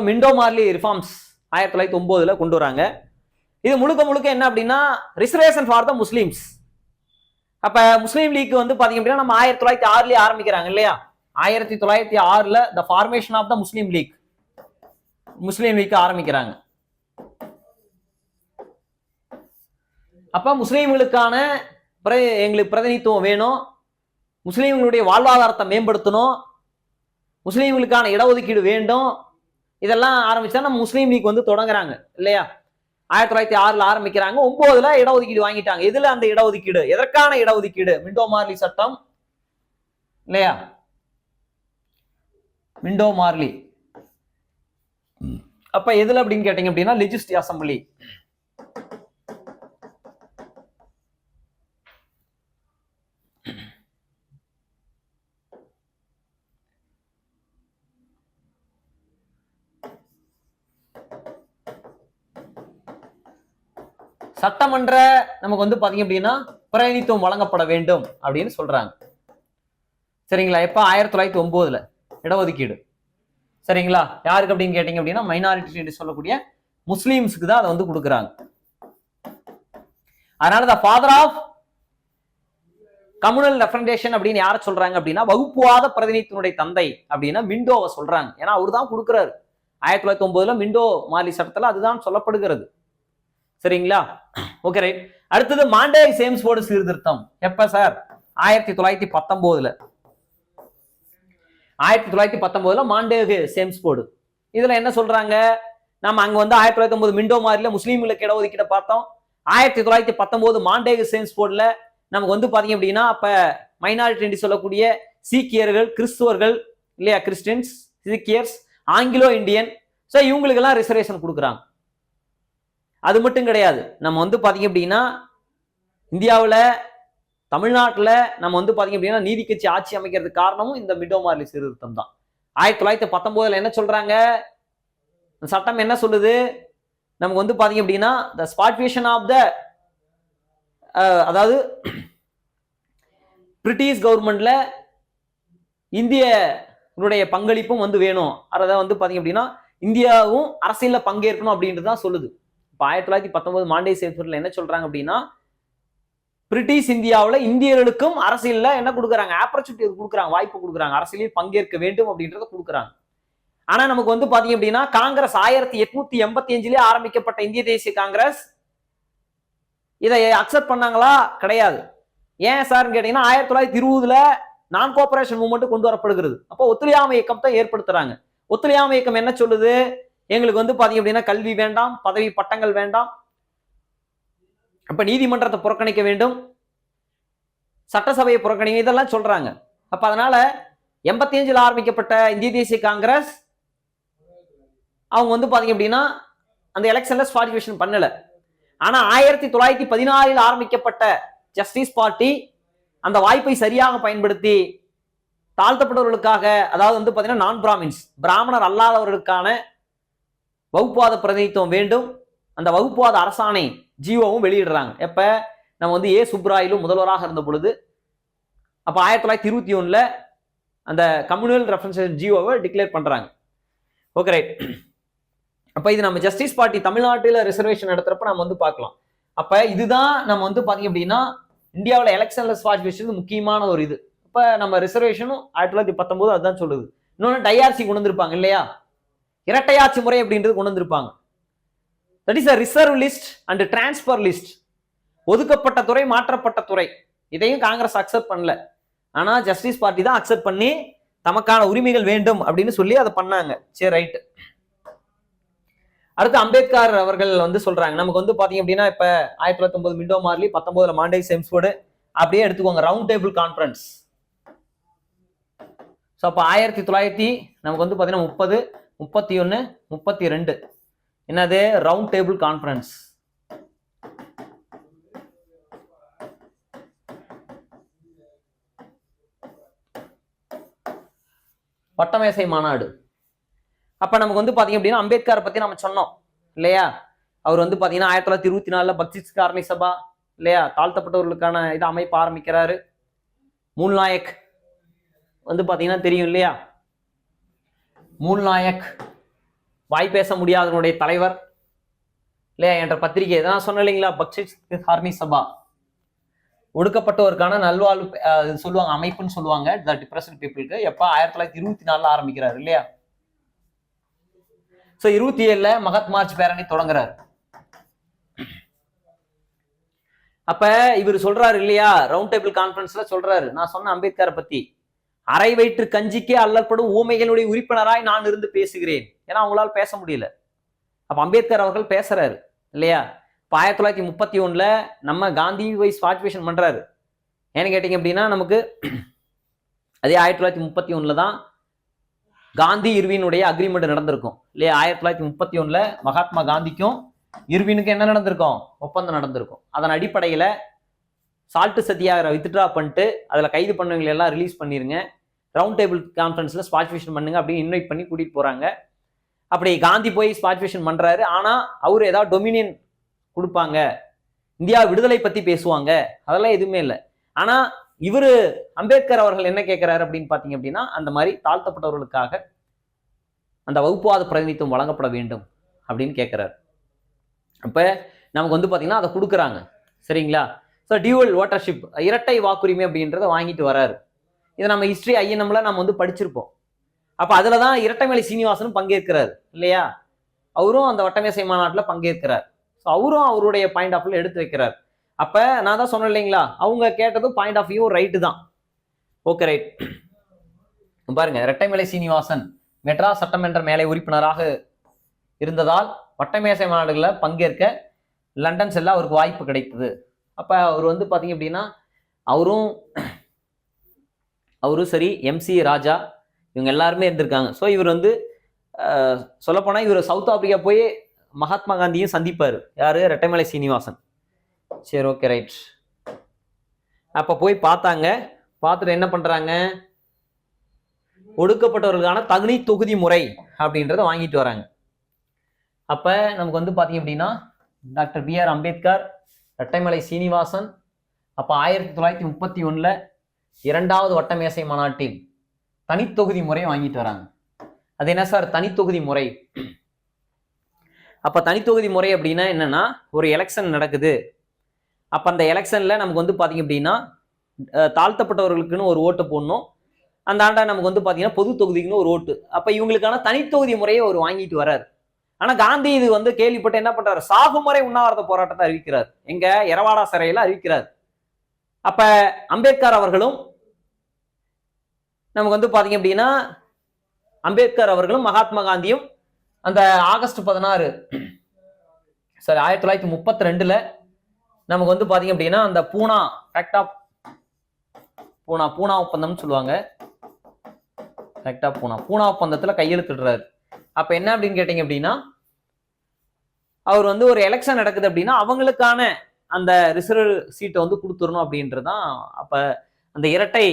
Speaker 2: மிண்டோ மார்லி ரிஃபார்ம்ஸ் 1909 கொண்டு வராங்க. இது முழுக்க முழுக்க என்ன அப்படின்னா ரிசர்வேஷன் ஃபார் த முஸ்லிம்ஸ். அப்ப முஸ்லீம் லீக் வந்து பாத்தீங்க அப்படின்னா நம்ம 1906 ஆரம்பிக்கிறாங்க இல்லையா? 1906 the formation of the Muslim League ஆரம்பிக்கிறாங்க. அப்ப முஸ்லீம்களுக்கான எங்களுக்கு பிரதிநிதித்துவம் வேணும், முஸ்லீம்களுடைய வாழ்வாதாரத்தை மேம்படுத்தணும், முஸ்லீம்களுக்கான இடஒதுக்கீடு வேண்டும், இதெல்லாம் ஆரம்பிச்சா நம்ம முஸ்லீம் லீக் வந்து தொடங்குறாங்க இல்லையா? 1906 ஆரம்பிக்கிறாங்க. 9 இடஒதுக்கீடு வாங்கிட்டாங்க. எதுல அந்த இடஒதுக்கீடு? எதற்கான இடஒதுக்கீடு? மிண்டோ மார்லி சட்டம் இல்லையா? மிண்டோ மார்லி அப்ப எதுல அப்படின்னு கேட்டீங்க அப்படின்னா லெஜிஸ்லேட்டிவ் அசம்பிளி. சட்டமன்ற நமக்கு வந்து பாத்தீங்க அப்படின்னா பிரதிநிதித்துவம் வழங்கப்பட வேண்டும் அப்படின்னு சொல்றாங்க. சரிங்களா? எப்ப 1909 இடஒதுக்கீடு. சரிங்களா? யாருக்கு அப்படின்னு கேட்டீங்க அப்படின்னா மைனாரிட்டி சொல்லக்கூடிய முஸ்லீம்ஸுக்கு தான் அதை வந்து கொடுக்குறாங்க. அதனால the father of communal representation அப்படின்னு யார சொல்றாங்க அப்படின்னா வகுப்புவாத பிரதிநிதித்துவனுடைய தந்தை அப்படின்னா மிண்டோவை சொல்றாங்க. ஏன்னா அவரு தான் கொடுக்குறாரு. 1909 மிண்டோ மார்லி சட்டத்துல அதுதான் சொல்லப்படுகிறது. சரிங்களா? Okay right. அடுத்தது மாண்டேக் சேம்ஸ்போர்டு சீர்திருத்தம் எப்ப சார்? 1919 மாண்டேக் சேம்ஸ்போர்டு. இதுல என்ன சொல்றாங்க? நம்ம அங்க வந்து 1909 மிண்டோ மார்லில முஸ்லீம்களுக்கு இடஒதுக்கீட பார்த்தோம். 1919 மாண்டேக் சேம்ஸ்போர்டுல நமக்கு வந்து பாத்தீங்க அப்படின்னா அப்ப மைனாரிட்டி சொல்லக்கூடிய சீக்கியர்கள், கிறிஸ்துவர்கள் இல்லையா, கிறிஸ்டியன்ஸ், சீக்கியர்ஸ், ஆங்கிலோ இந்தியன், ஸோ இவங்களுக்கு எல்லாம் ரிசர்வேஷன் கொடுக்குறாங்க. அது மட்டும் கிடையாது, நம்ம வந்து பாத்தீங்க அப்படின்னா இந்தியாவில் தமிழ்நாட்டில் நம்ம வந்து பாத்தீங்க அப்படின்னா நீதி கட்சி ஆட்சி அமைக்கிறதுக்கு காரணமும் இந்த மிண்டோ மார்லி சீர்திருத்தம் தான். 1919 என்ன சொல்றாங்க? சட்டம் என்ன சொல்லுது? நமக்கு வந்து பாத்தீங்க அப்படின்னா த ஸ்பாட்வேஷன் ஆஃப் த அதாவது பிரிட்டிஷ் கவர்மெண்ட்ல இந்தியனுடைய பங்களிப்பும் வந்து வேணும். அதை வந்து பாத்தீங்க அப்படின்னா இந்தியாவும் அரசியல்ல பங்கேற்கணும் அப்படின்ட்டு தான் சொல்லுது. 1919 மாண்டேக் சேம்ஸ்போர்டுல என்ன சொல்றாங்க அப்படின்னா பிரிட்டிஷ் இந்தியாவுல இந்தியர்களுக்கும் அரசியல்ல என்ன கொடுக்குறாங்க, ஆப்பர்ச்சுனிட்டி கொடுக்குறாங்க, வாய்ப்பு கொடுக்குறாங்க, அரசியலில் பங்கேற்க வேண்டும் அப்படின்றத கொடுக்குறாங்க. ஆனா நமக்கு வந்து பாத்தீங்க அப்படின்னா காங்கிரஸ் 1885 ஆரம்பிக்கப்பட்ட இந்திய தேசிய காங்கிரஸ் இதை அக்செப்ட் பண்ணாங்களா? கிடையாது. ஏன் சார் கேட்டீங்கன்னா 1920 நான் கோஆபரேஷன் மூவ்மெண்ட் கொண்டு வரப்படுகிறது. அப்போ ஒத்துழையாமை இயக்கம் தான் ஏற்படுத்துறாங்க. ஒத்துழையாமை இயக்கம் என்ன சொல்லுது, எங்களுக்கு வந்து பாத்தீங்க அப்படின்னா கல்வி வேண்டாம், பதவி பட்டங்கள் வேண்டாம், அப்ப நீதிமன்றத்தை புறக்கணிக்க வேண்டும், சட்டசபையை புறக்கணிக்க, இதெல்லாம் சொல்றாங்க. அப்ப அதனால 85 ஆரம்பிக்கப்பட்ட இந்திய தேசிய காங்கிரஸ் அவங்க வந்து பாத்தீங்க அப்படின்னா அந்த எலெக்ஷன்ல பார்ட்டிசிபேஷன் பண்ணல. ஆனா 1914 ஆரம்பிக்கப்பட்ட ஜஸ்டிஸ் பார்ட்டி அந்த வாய்ப்பை சரியாக பயன்படுத்தி தாழ்த்தப்பட்டவர்களுக்காக, அதாவது வந்து பாத்தீங்கன்னா நான் பிராமின்ஸ், பிராமணர் அல்லாதவர்களுக்கான வகுப்புவாத பிரதிநிதித்துவம் வேண்டும், அந்த வகுப்புவாத அரசாணை ஜியோவும் வெளியிடுறாங்க. எப்ப நம்ம வந்து சுப்ராயிலும் முதல்வராக இருந்த பொழுது, அப்ப 1921 அந்த கம்யூனல் ரெஃபரன்ஸ் ஜியோவை டிக்ளேர் பண்றாங்க. Okay right. அப்ப இது நம்ம ஜஸ்டிஸ் பார்ட்டி தமிழ்நாட்டில் ரிசர்வேஷன் நடத்துறப்ப நம்ம வந்து பார்க்கலாம். அப்ப இதுதான் நம்ம வந்து பாத்தீங்க அப்படின்னா இந்தியாவில் எலெக்ஷன்ல பார்ட்டிசிபேஷன் முக்கியமான ஒரு இது. இப்ப நம்ம ரிசர்வேஷனும் 1919 அதுதான் சொல்லுது. இன்னொன்னு டைஆர்சி கொண்டு வந்திருப்பாங்க இல்லையா, இரட்டையாட்சி முறை அப்படின்றது கொண்டு வந்திருப்பாங்க. That is a reserve list and transfer list. ஒதுக்கப்பட்ட துறை, மாற்றப்பட்ட துறை, இதையும் காங்கிரஸ் அக்செப்ட் பண்ணல. ஆனா ஜஸ்டிஸ் பார்ட்டி தான் அக்செப்ட் பண்ணி தமக்கான உரிமைகள் வேண்டும் அப்படின்னு சொல்லி அதை பண்ணாங்க. சரி ரைட். அடுத்து அம்பேத்கர் அவர்கள் வந்து சொல்றாங்க, நமக்கு வந்து பாத்தீங்க அப்படின்னா இப்ப 1909 மிண்டோ மார்லி, 19 மாண்டே செம்ஸ்ஃபோர்டு, அப்படியே எடுத்துக்கோங்க ரவுண்ட் டேபிள் கான்ஃபரன்ஸ். ஸோ அப்போ 1900 நமக்கு வந்து பாத்தீங்கன்னா 30, 31, 32 என்னது ரவுண்ட் டேபிள் கான்ஃபரன்ஸ். வட்டமேசை மாநாடு. அப்ப நமக்கு வந்து பாத்தீங்க அப்படின்னா அம்பேத்கரை பத்தி நம்ம சொன்னோம் இல்லையா, அவர் வந்து பாத்தீங்கன்னா 1924 பக்சிஸ் காரணி சபா இல்லையா, தாழ்த்தப்பட்டவர்களுக்கான இதை அமைப்பு ஆரம்பிக்கிறாரு. மூல் நாயக் வந்து பாத்தீங்கன்னா தெரியும் இல்லையா, மூல் நாயக் வாய் பேச முடியாதவனுடைய தலைவர் இல்லையா என்ற பத்திரிகை நான் சொன்னேன் இல்லைங்களா, பக்சிஸ் காரணி சபா, ஒடுக்கப்பட்டவருக்கான நல்வாழ்வு சொல்லுவாங்க, அமைப்புன்னு சொல்லுவாங்க தி டிப்ரெஸ்ட் பீப்புளுக்கு. எப்ப 1924 ஆரம்பிக்கிறாரு இல்லையா. சோ 27 மகத் மார்ச் பேரணி தொடங்குறாரு. அப்ப இவர் சொல்றாரு இல்லையா, ரவுண்ட் டேபிள் கான்ஃபரன்ஸ்ல சொல்றாரு, நான் சொன்ன அம்பேத்கரை பத்தி, அரை வயிற்று கஞ்சிக்கே அல்லப்படும் ஊமைகளுடைய உறுப்பினராய் நான் இருந்து பேசுகிறேன். ஏன்னா அவங்களால பேச முடியல. அப்ப அம்பேத்கர் அவர்கள் பேசுறாரு இல்லையா. இப்ப 1931 நம்ம காந்தி வைஸ் பார்ட்டிசிபேஷன் பண்றாரு. ஏன்னு கேட்டீங்க அப்படின்னா நமக்கு அதே 1931 தான் காந்தி இர்வினுடைய அக்ரிமெண்ட் நடந்திருக்கும் இல்லையா. 1931 மகாத்மா காந்திக்கும் இர்வினுக்கும் என்ன நடந்திருக்கும், ஒப்பந்தம் நடந்திருக்கும். அதன் அடிப்படையில சால்ட்டு சத்தியாகிரக வித்ட்ரா பண்ணிட்டு அதுல கைது பண்ணவங்களை எல்லாம் ரிலீஸ் பண்ணிருங்க, ரவுண்ட் டேபிள் கான்ஃபரன்ஸ்ல பார்ட்டிசிபேஷன் பண்ணுங்க அப்படின்னு இன்வைட் பண்ணி கூட்டிட்டு போறாங்க. அப்படி காந்தி போய் பார்ட்டிசிபேஷன் பண்றாரு. ஆனா அவரு ஏதாவது டொமினியன் கொடுப்பாங்க, இந்தியா விடுதலை பத்தி பேசுவாங்க, அதெல்லாம் எதுவுமே இல்லை. ஆனா இவரு அம்பேத்கர் அவர்கள் என்ன கேட்கிறாரு அப்படின்னு பாத்தீங்க அப்படின்னா அந்த மாதிரி தாழ்த்தப்பட்டவர்களுக்காக அந்த வகுப்புவாத பிரதிநிதித்துவம் வழங்கப்பட வேண்டும் அப்படின்னு கேட்கிறாரு. அப்ப நமக்கு வந்து பாத்தீங்கன்னா அதை கொடுக்குறாங்க சரிங்களா. ஸோ டியூவல் ஓட்டர்ஷிப், இரட்டை வாக்குரிமை அப்படின்றத வாங்கிட்டு வராரு. இதை நம்ம ஹிஸ்டரி ஐஎன்எம்ல நம்ம வந்து படிச்சிருப்போம். அப்ப அதுலதான் இரட்டைமலை சீனிவாசனும் பங்கேற்கிறாரு இல்லையா, அவரும் அந்த வட்டமேசை மாநாட்டில் பங்கேற்கிறார். ஸோ அவரும் அவருடைய பாயிண்ட் ஆஃப் வியூ எடுத்து வைக்கிறார். அப்ப நான் தான் சொன்னேன் இல்லைங்களா, அவங்க கேட்டதும் பாயிண்ட் ஆஃப் வியூ ரைட்டு தான். Okay right. பாருங்க, இரட்டைமலை சீனிவாசன் மெட்ராஸ் சட்டமன்ற மேலை உறுப்பினராக இருந்ததால் வட்டமேசை மாநாடுகளில் பங்கேற்க லண்டன் செல்ல அவருக்கு வாய்ப்பு கிடைத்தது. அப்ப அவர் வந்து பாத்தீங்க அப்படின்னா அவரும் சரி எம்சி ராஜா இவங்க எல்லாருமே இருந்திருக்காங்க. ஸோ இவர் வந்து சொல்லப்போனா இவர் சவுத் ஆப்பிரிக்கா போய் மகாத்மா காந்தியும் சந்திப்பாரு. யாரு, இரட்டைமலை சீனிவாசன். சரி ஓகே ரைட். அப்ப போய் பார்த்தாங்க. பார்த்துட்டு என்ன பண்றாங்க, ஒடுக்கப்பட்டவர்களுக்கான தகுதி தொகுதி முறை அப்படின்றத வாங்கிட்டு வராங்க. அப்ப நமக்கு வந்து பாத்தீங்க அப்படின்னா டாக்டர் BR அம்பேத்கர், இரட்டைமலை சீனிவாசன் அப்ப 1931 இரண்டாவது வட்டமேசை மாநாட்டில் தனித்தொகுதி முறை வாங்கிட்டு வராங்க. அது என்ன சார் தனித்தொகுதி முறை? அப்ப தனித்தொகுதி முறை அப்படின்னா என்னன்னா, ஒரு எலெக்ஷன் நடக்குது, அப்போ அந்த எலெக்ஷன்ல நமக்கு வந்து பார்த்தீங்க அப்படின்னா தாழ்த்தப்பட்டவர்களுக்குன்னு ஒரு ஓட்டு போடணும். அந்த ஆண்டா நமக்கு வந்து பார்த்தீங்கன்னா பொது தொகுதிக்குன்னு ஒரு ஓட்டு. அப்போ இவங்களுக்கான தனித்தொகுதி முறையை அவர் வாங்கிட்டு வர்றாரு. ஆனா காந்தி இது வந்து கேள்விப்பட்டு என்ன பண்றாரு, சாகுமுறை உண்ணாவிரத போராட்டத்தை அறிவிக்கிறார். எங்க எரவாடா சிறையில அறிவிக்கிறார். அப்ப அம்பேத்கர் அவர்களும் நமக்கு வந்து பாத்தீங்க அப்படின்னா அம்பேத்கர் அவர்களும் மகாத்மா காந்தியும் அந்த ஆகஸ்ட் 16 சரி 1932 நமக்கு வந்து பாத்தீங்க அப்படின்னா அந்த பூனா ஃபேக்ட் ஆஃப் பூனா ஒப்பந்தம்னு சொல்லுவாங்க. ஃபேக்ட் ஆஃப் பூனா ஒப்பந்தத்துல கையெழுத்திடுறாரு. அப்ப என்ன அப்படின்னு கேட்டீங்க அப்படின்னா அவர் வந்து ஒரு எலெக்ஷன் நடக்குது அப்படின்னா அவங்களுக்கான அந்த ரிசர்வ் சீட்டை வந்து கொடுத்துடணும் அப்படின்றதான். அப்ப அந்த இரட்டை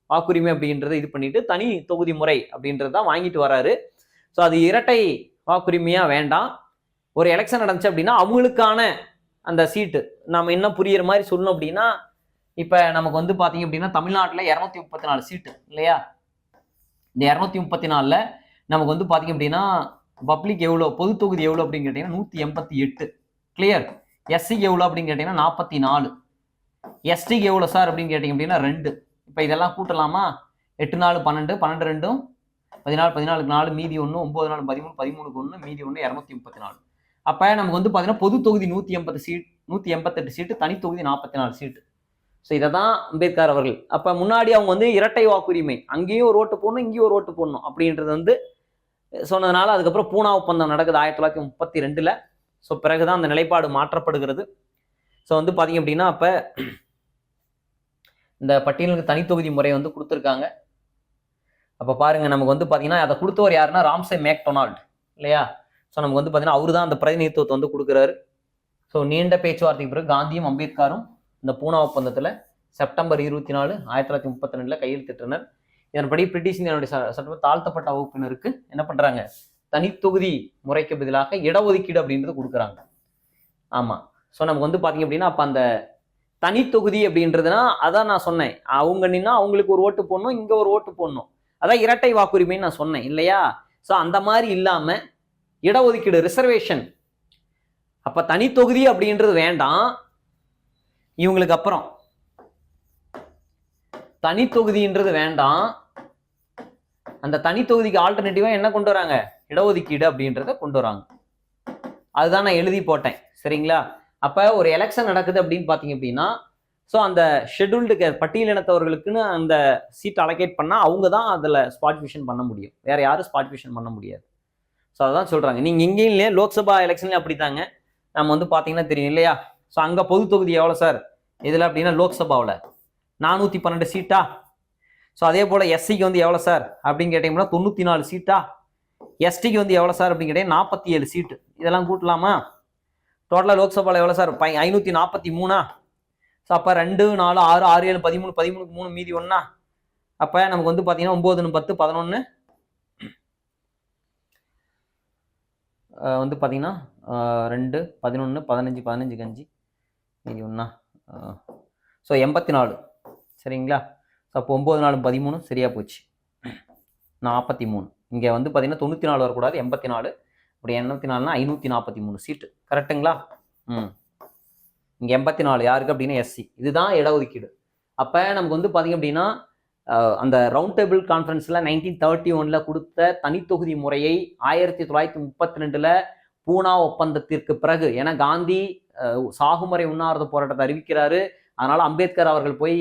Speaker 2: வாக்குரிமை அப்படின்றத இது பண்ணிட்டு தனி தொகுதி முறை அப்படின்றதான் வாங்கிட்டு வராரு. ஸோ அது இரட்டை வாக்குரிமையா வேண்டாம். ஒரு எலெக்ஷன் நடந்துச்சு அப்படின்னா அவங்களுக்கான அந்த சீட்டு நம்ம இன்னும் புரியுற மாதிரி சொல்லணும் அப்படின்னா இப்ப நமக்கு வந்து பாத்தீங்க அப்படின்னா தமிழ்நாட்டில் 234 சீட்டு இல்லையா? இந்த 234ல நமக்கு வந்து பாத்தீங்க அப்படின்னா பப்ளிக் எவ்வளோ, பொது தொகுதி எவ்வளோ அப்படின்னு கேட்டீங்கன்னா 188. கிளியர். எஸ்சிக்கு எவ்வளோ அப்படின்னு கேட்டீங்கன்னா 44. எஸ்டிக்கு எவ்வளோ சார் அப்படின்னு கேட்டீங்க அப்படின்னா 2. இப்போ இதெல்லாம் கூட்டலாமா? 8 4 12, 12 2 14, 14 4 மீதி 1, 9 4 13, 13 1 மீதி 1 234. அப்போ நமக்கு வந்து பார்த்தீங்கன்னா பொது தொகுதி 180 சீட், 188 சீட்டு, தனி தொகுதி 44 சீட்டு. ஸோ இதை தான் அம்பேத்கர் அவர்கள் அப்போ முன்னாடி அவங்க வந்து இரட்டை வாக்குரிமை, அங்கேயும் ஒரு ஓட்டு போடணும் இங்கேயும் ஒரு ஓட்டு போடணும் அப்படின்றது வந்து சொன்னதுனால அதுக்கப்புறம் பூனா ஒப்பந்தம் நடக்குது 1932. ஸோ பிறகுதான் அந்த நிலைப்பாடு மாற்றப்படுகிறது. ஸோ வந்து பார்த்தீங்க அப்படின்னா அப்போ இந்த பட்டியலுக்கு தனித்தொகுதி முறை வந்து கொடுத்துருக்காங்க. அப்போ பாருங்க நமக்கு வந்து பார்த்தீங்கன்னா அதை கொடுத்தவர் யாருன்னா ராம்சே மேக்டொனால்ட் இல்லையா? ஸோ நமக்கு வந்து பார்த்தீங்கன்னா அவரு தான் அந்த பிரதிநிதித்துவத்தை வந்து கொடுக்குறாரு. ஸோ நீண்ட பேச்சுவார்த்தைக்கு பிறகு காந்தியும் அம்பேத்கரும் இந்த பூனா ஒப்பந்தத்தில் செப்டம்பர் 24 1932 கையெழுத்திட்டனர். இதன்படி பிரிட்டிஷ் இந்தியாவுடைய சட்டம் தாழ்த்தப்பட்ட வகுப்பினருக்கு என்ன பண்றாங்க, தனித்தொகுதி முறைக்கு பதிலாக இடஒதுக்கீடு அப்படின்றது கொடுக்குறாங்க. ஆமா. ஸோ நமக்கு வந்து பாத்தீங்க அப்படின்னா அப்ப அந்த தனித்தொகுதி அப்படின்றதுனா அதான் நான் சொன்னேன், அவங்க நின்னா அவங்களுக்கு ஒரு ஓட்டு போடணும், இங்க ஒரு ஓட்டு போடணும், அதான் இரட்டை வாக்குரிமைன்னு நான் சொன்னேன் இல்லையா? ஸோ அந்த மாதிரி இல்லாம இடஒதுக்கீடு ரிசர்வேஷன். அப்ப தனித்தொகுதி அப்படின்றது வேண்டாம் இவங்களுக்கு. அப்புறம் தனித்தொகுதின்றது வேண்டாம், அந்த தனித்தொகுதிக்கு ஆல்டர்னேட்டிவா என்ன கொண்டு வராங்க, இடஒதுக்கீடு அப்படின்றத கொண்டு வராங்க. அதுதான் நான் எழுதி போட்டேன் சரிங்களா? அப்ப ஒரு எலெக்ஷன் நடக்குது அப்படின்னு பாத்தீங்க அப்படின்னா ஸோ அந்த ஷெட்யூல்டு பட்டியலினத்தவர்களுக்குன்னு அந்த சீட் அலோகேட் பண்ணா அவங்க தான் அதுல ஸ்பாட்ஃபிஷன் பண்ண முடியும், வேற யாரும் ஸ்பாட்ஃபிஷன் பண்ண முடியாது. ஸோ அதான் சொல்றாங்க. நீங்க இங்கேயும் இல்லையா லோக்சபா எலெக்ஷன்ல அப்படித்தாங்க. நம்ம வந்து பாத்தீங்கன்னா தெரியும் இல்லையா? ஸோ அங்க பொது தொகுதி எவ்வளவு சார் இதுல அப்படின்னா லோக்சபாவில் 412 சீட்டா. ஸோ அதே போல எஸ்சிக்கு வந்து எவ்வளோ சார் அப்படின்னு கேட்டீங்கன்னா 94 சீட்டா. எஸ்டிக்கு வந்து எவ்வளோ சார் அப்படின்னு கேட்டீங்கன்னா 47 சீட்டு. இதெல்லாம் கூட்டலாமா? டோட்டலாக லோக்சபாவில் எவ்வளோ சார் 543. ஸோ அப்போ 2 4 6 6 7 13 13 3 மீதி 1. அப்போ நமக்கு வந்து பார்த்தீங்கன்னா 9 10 11 வந்து பார்த்தீங்கன்னா 2 11 15 15 5 மீதி 1 ஸோ 84 சரிங்களா? ஸோ அப்போ 9 4 13 சரியா போச்சு 43. இங்கே வந்து பார்த்தீங்கன்னா 94 வரக்கூடாது 84. அப்படி 84னா 543 சீட்டு கரெக்டுங்களா? இங்கே 84 யாருக்கு அப்படின்னா எஸ்சி. இதுதான் இடஒதுக்கீடு. அப்போ நமக்கு வந்து பார்த்தீங்க அப்படின்னா அந்த ரவுண்ட் டேபிள் கான்ஃபரன்ஸில் 1931 கொடுத்த தனித்தொகுதி முறையை 1932 பூனா ஒப்பந்தத்திற்கு பிறகு, ஏன்னா காந்தி சாகுமுறை உண்ணாவிரத போராட்டத்தை அறிவிக்கிறாரு, அதனால அம்பேத்கர் அவர்கள் போய்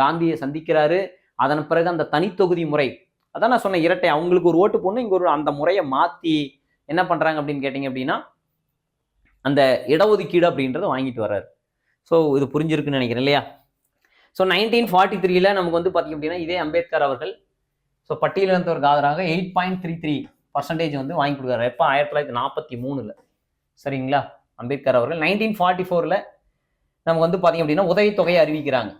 Speaker 2: காந்தியை சந்திக்கிறாரு. அதன் பிறகு அந்த தனித்தொகுதி முறை, அதான் நான் சொன்னேன் இரட்டை, அவங்களுக்கு ஒரு ஓட்டு போடணும், இங்க ஒரு அந்த முறையை மாத்தி என்ன பண்றாங்க அப்படின்னு கேட்டீங்க அப்படின்னா அந்த இடஒதுக்கீடு அப்படின்றத வாங்கிட்டு வர்றாரு. ஸோ இது புரிஞ்சிருக்குன்னு நினைக்கிறேன் இல்லையா? ஸோ 1943 நமக்கு வந்து பார்த்தீங்க அப்படின்னா இதே அம்பேத்கர் அவர்கள் ஸோ பட்டியலினத்தவருக்கு ஆதரவாக 8.33% வந்து வாங்கி கொடுக்குறாரு. எப்போ 1943 சரிங்களா? அம்பேத்கர் அவர்கள் 1944 நமக்கு வந்து பார்த்தீங்க அப்படின்னா உதவித்தொகையை அறிவிக்கிறாங்க.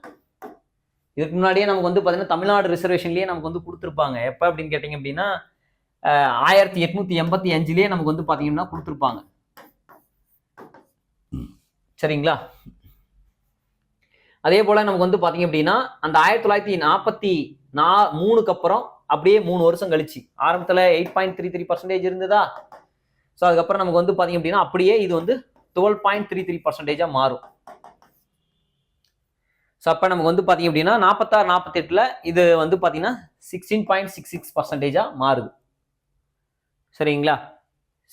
Speaker 2: இதுக்கு முன்னாடியே நமக்கு வந்து பார்த்தீங்கன்னா தமிழ்நாடு ரிசர்வேஷன்லேயே நமக்கு வந்து கொடுத்துருப்பாங்க. எப்போ அப்படின்னு கேட்டிங்க அப்படின்னா 1885 நமக்கு வந்து பார்த்தீங்கன்னா கொடுத்துருப்பாங்க சரிங்களா? அதே போல நமக்கு வந்து பார்த்தீங்க அப்படின்னா அந்த 1943 அப்புறம் அப்படியே 3 வருஷம் கழிச்சு ஆரம்பத்தில் 8.33% இருந்ததா? ஸோ அதுக்கப்புறம் நமக்கு வந்து பார்த்தீங்க அப்படின்னா அப்படியே இது வந்து 12.33% மாறும். ஸோ அப்போ நமக்கு வந்து பார்த்தீங்க அப்படின்னா 46 48ல் இது வந்து பார்த்தீங்கன்னா 16.66% மாறுது. சரிங்களா,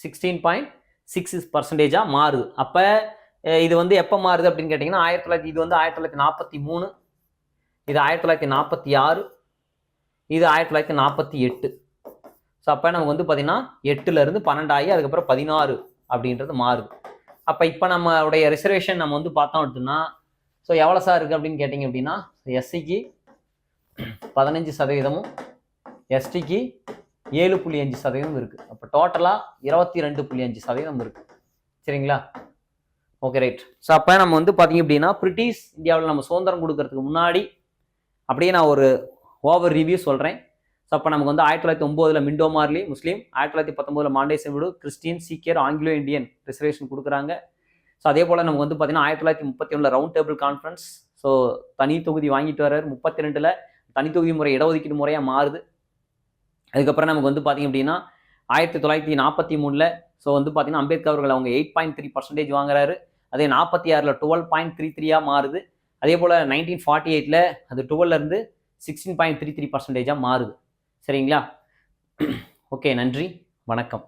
Speaker 2: 16.66% மாறுது. அப்போ இது வந்து எப்போ மாறுது அப்படின்னு கேட்டிங்கன்னா இது வந்து 1943, இது 1946, இது 1948. ஸோ அப்போ நமக்கு வந்து பார்த்தீங்கன்னா 8லேருந்து 12 ஆகி அதுக்கப்புறம் 16 அப்படின்றது மாறுது. அப்போ இப்போ நம்மளுடைய ரிசர்வேஷன் நம்ம வந்து பார்த்தோம் அப்படின்னா ஸோ எவ்வளோ சார் இருக்குது அப்படின்னு கேட்டிங்க அப்படின்னா எஸ்சிக்கு 15%, எஸ்டிக்கு 7.5% இருக்குது. அப்போ டோட்டலாக 22.5% இருக்குது. சரிங்களா, ஓகே ரைட். ஸோ அப்போ நம்ம வந்து பார்த்தீங்க அப்படின்னா பிரிட்டிஷ் இந்தியாவில் நம்ம சுதந்திரம் கொடுக்கறதுக்கு முன்னாடி அப்படியே நான் ஒரு ஓவர் ரிவ்யூ சொல்கிறேன். ஸோ அப்போ நமக்கு வந்து 1909 மிண்டோ மார்லி முஸ்லீம், 1919 மாண்டே செவிடு கிறிஸ்டியன், சீக்கியர், ஆங்கிலோ இந்தியன் ரிசர்வேஷன் கொடுக்குறாங்க. ஸோ அதே போல் நமக்கு வந்து பார்த்தீங்கன்னா 1931 ரவுண்ட் டேபிள் கான்ஃபரன்ஸ். ஸோ தனி தொகுதி வாங்கிட்டு வர்றாரு. 32ல் தனி தொகுதி முறை இடஒதுக்கீடு முறையாக மாறுது. அதுக்கப்புறம் நமக்கு வந்து பார்த்தீங்க அப்படின்னா 1943ல் ஸோ வந்து பார்த்தீங்கன்னா அம்பேத்கர் அவர்கள் அவங்க 8.3% வாங்குறாரு. அதே 46ல் 12.33 மாறுது. அதே போல் 1948ல் அது 12லேருந்து 16.33% மாறுது. சரிங்களா, ஓகே, நன்றி, வணக்கம்.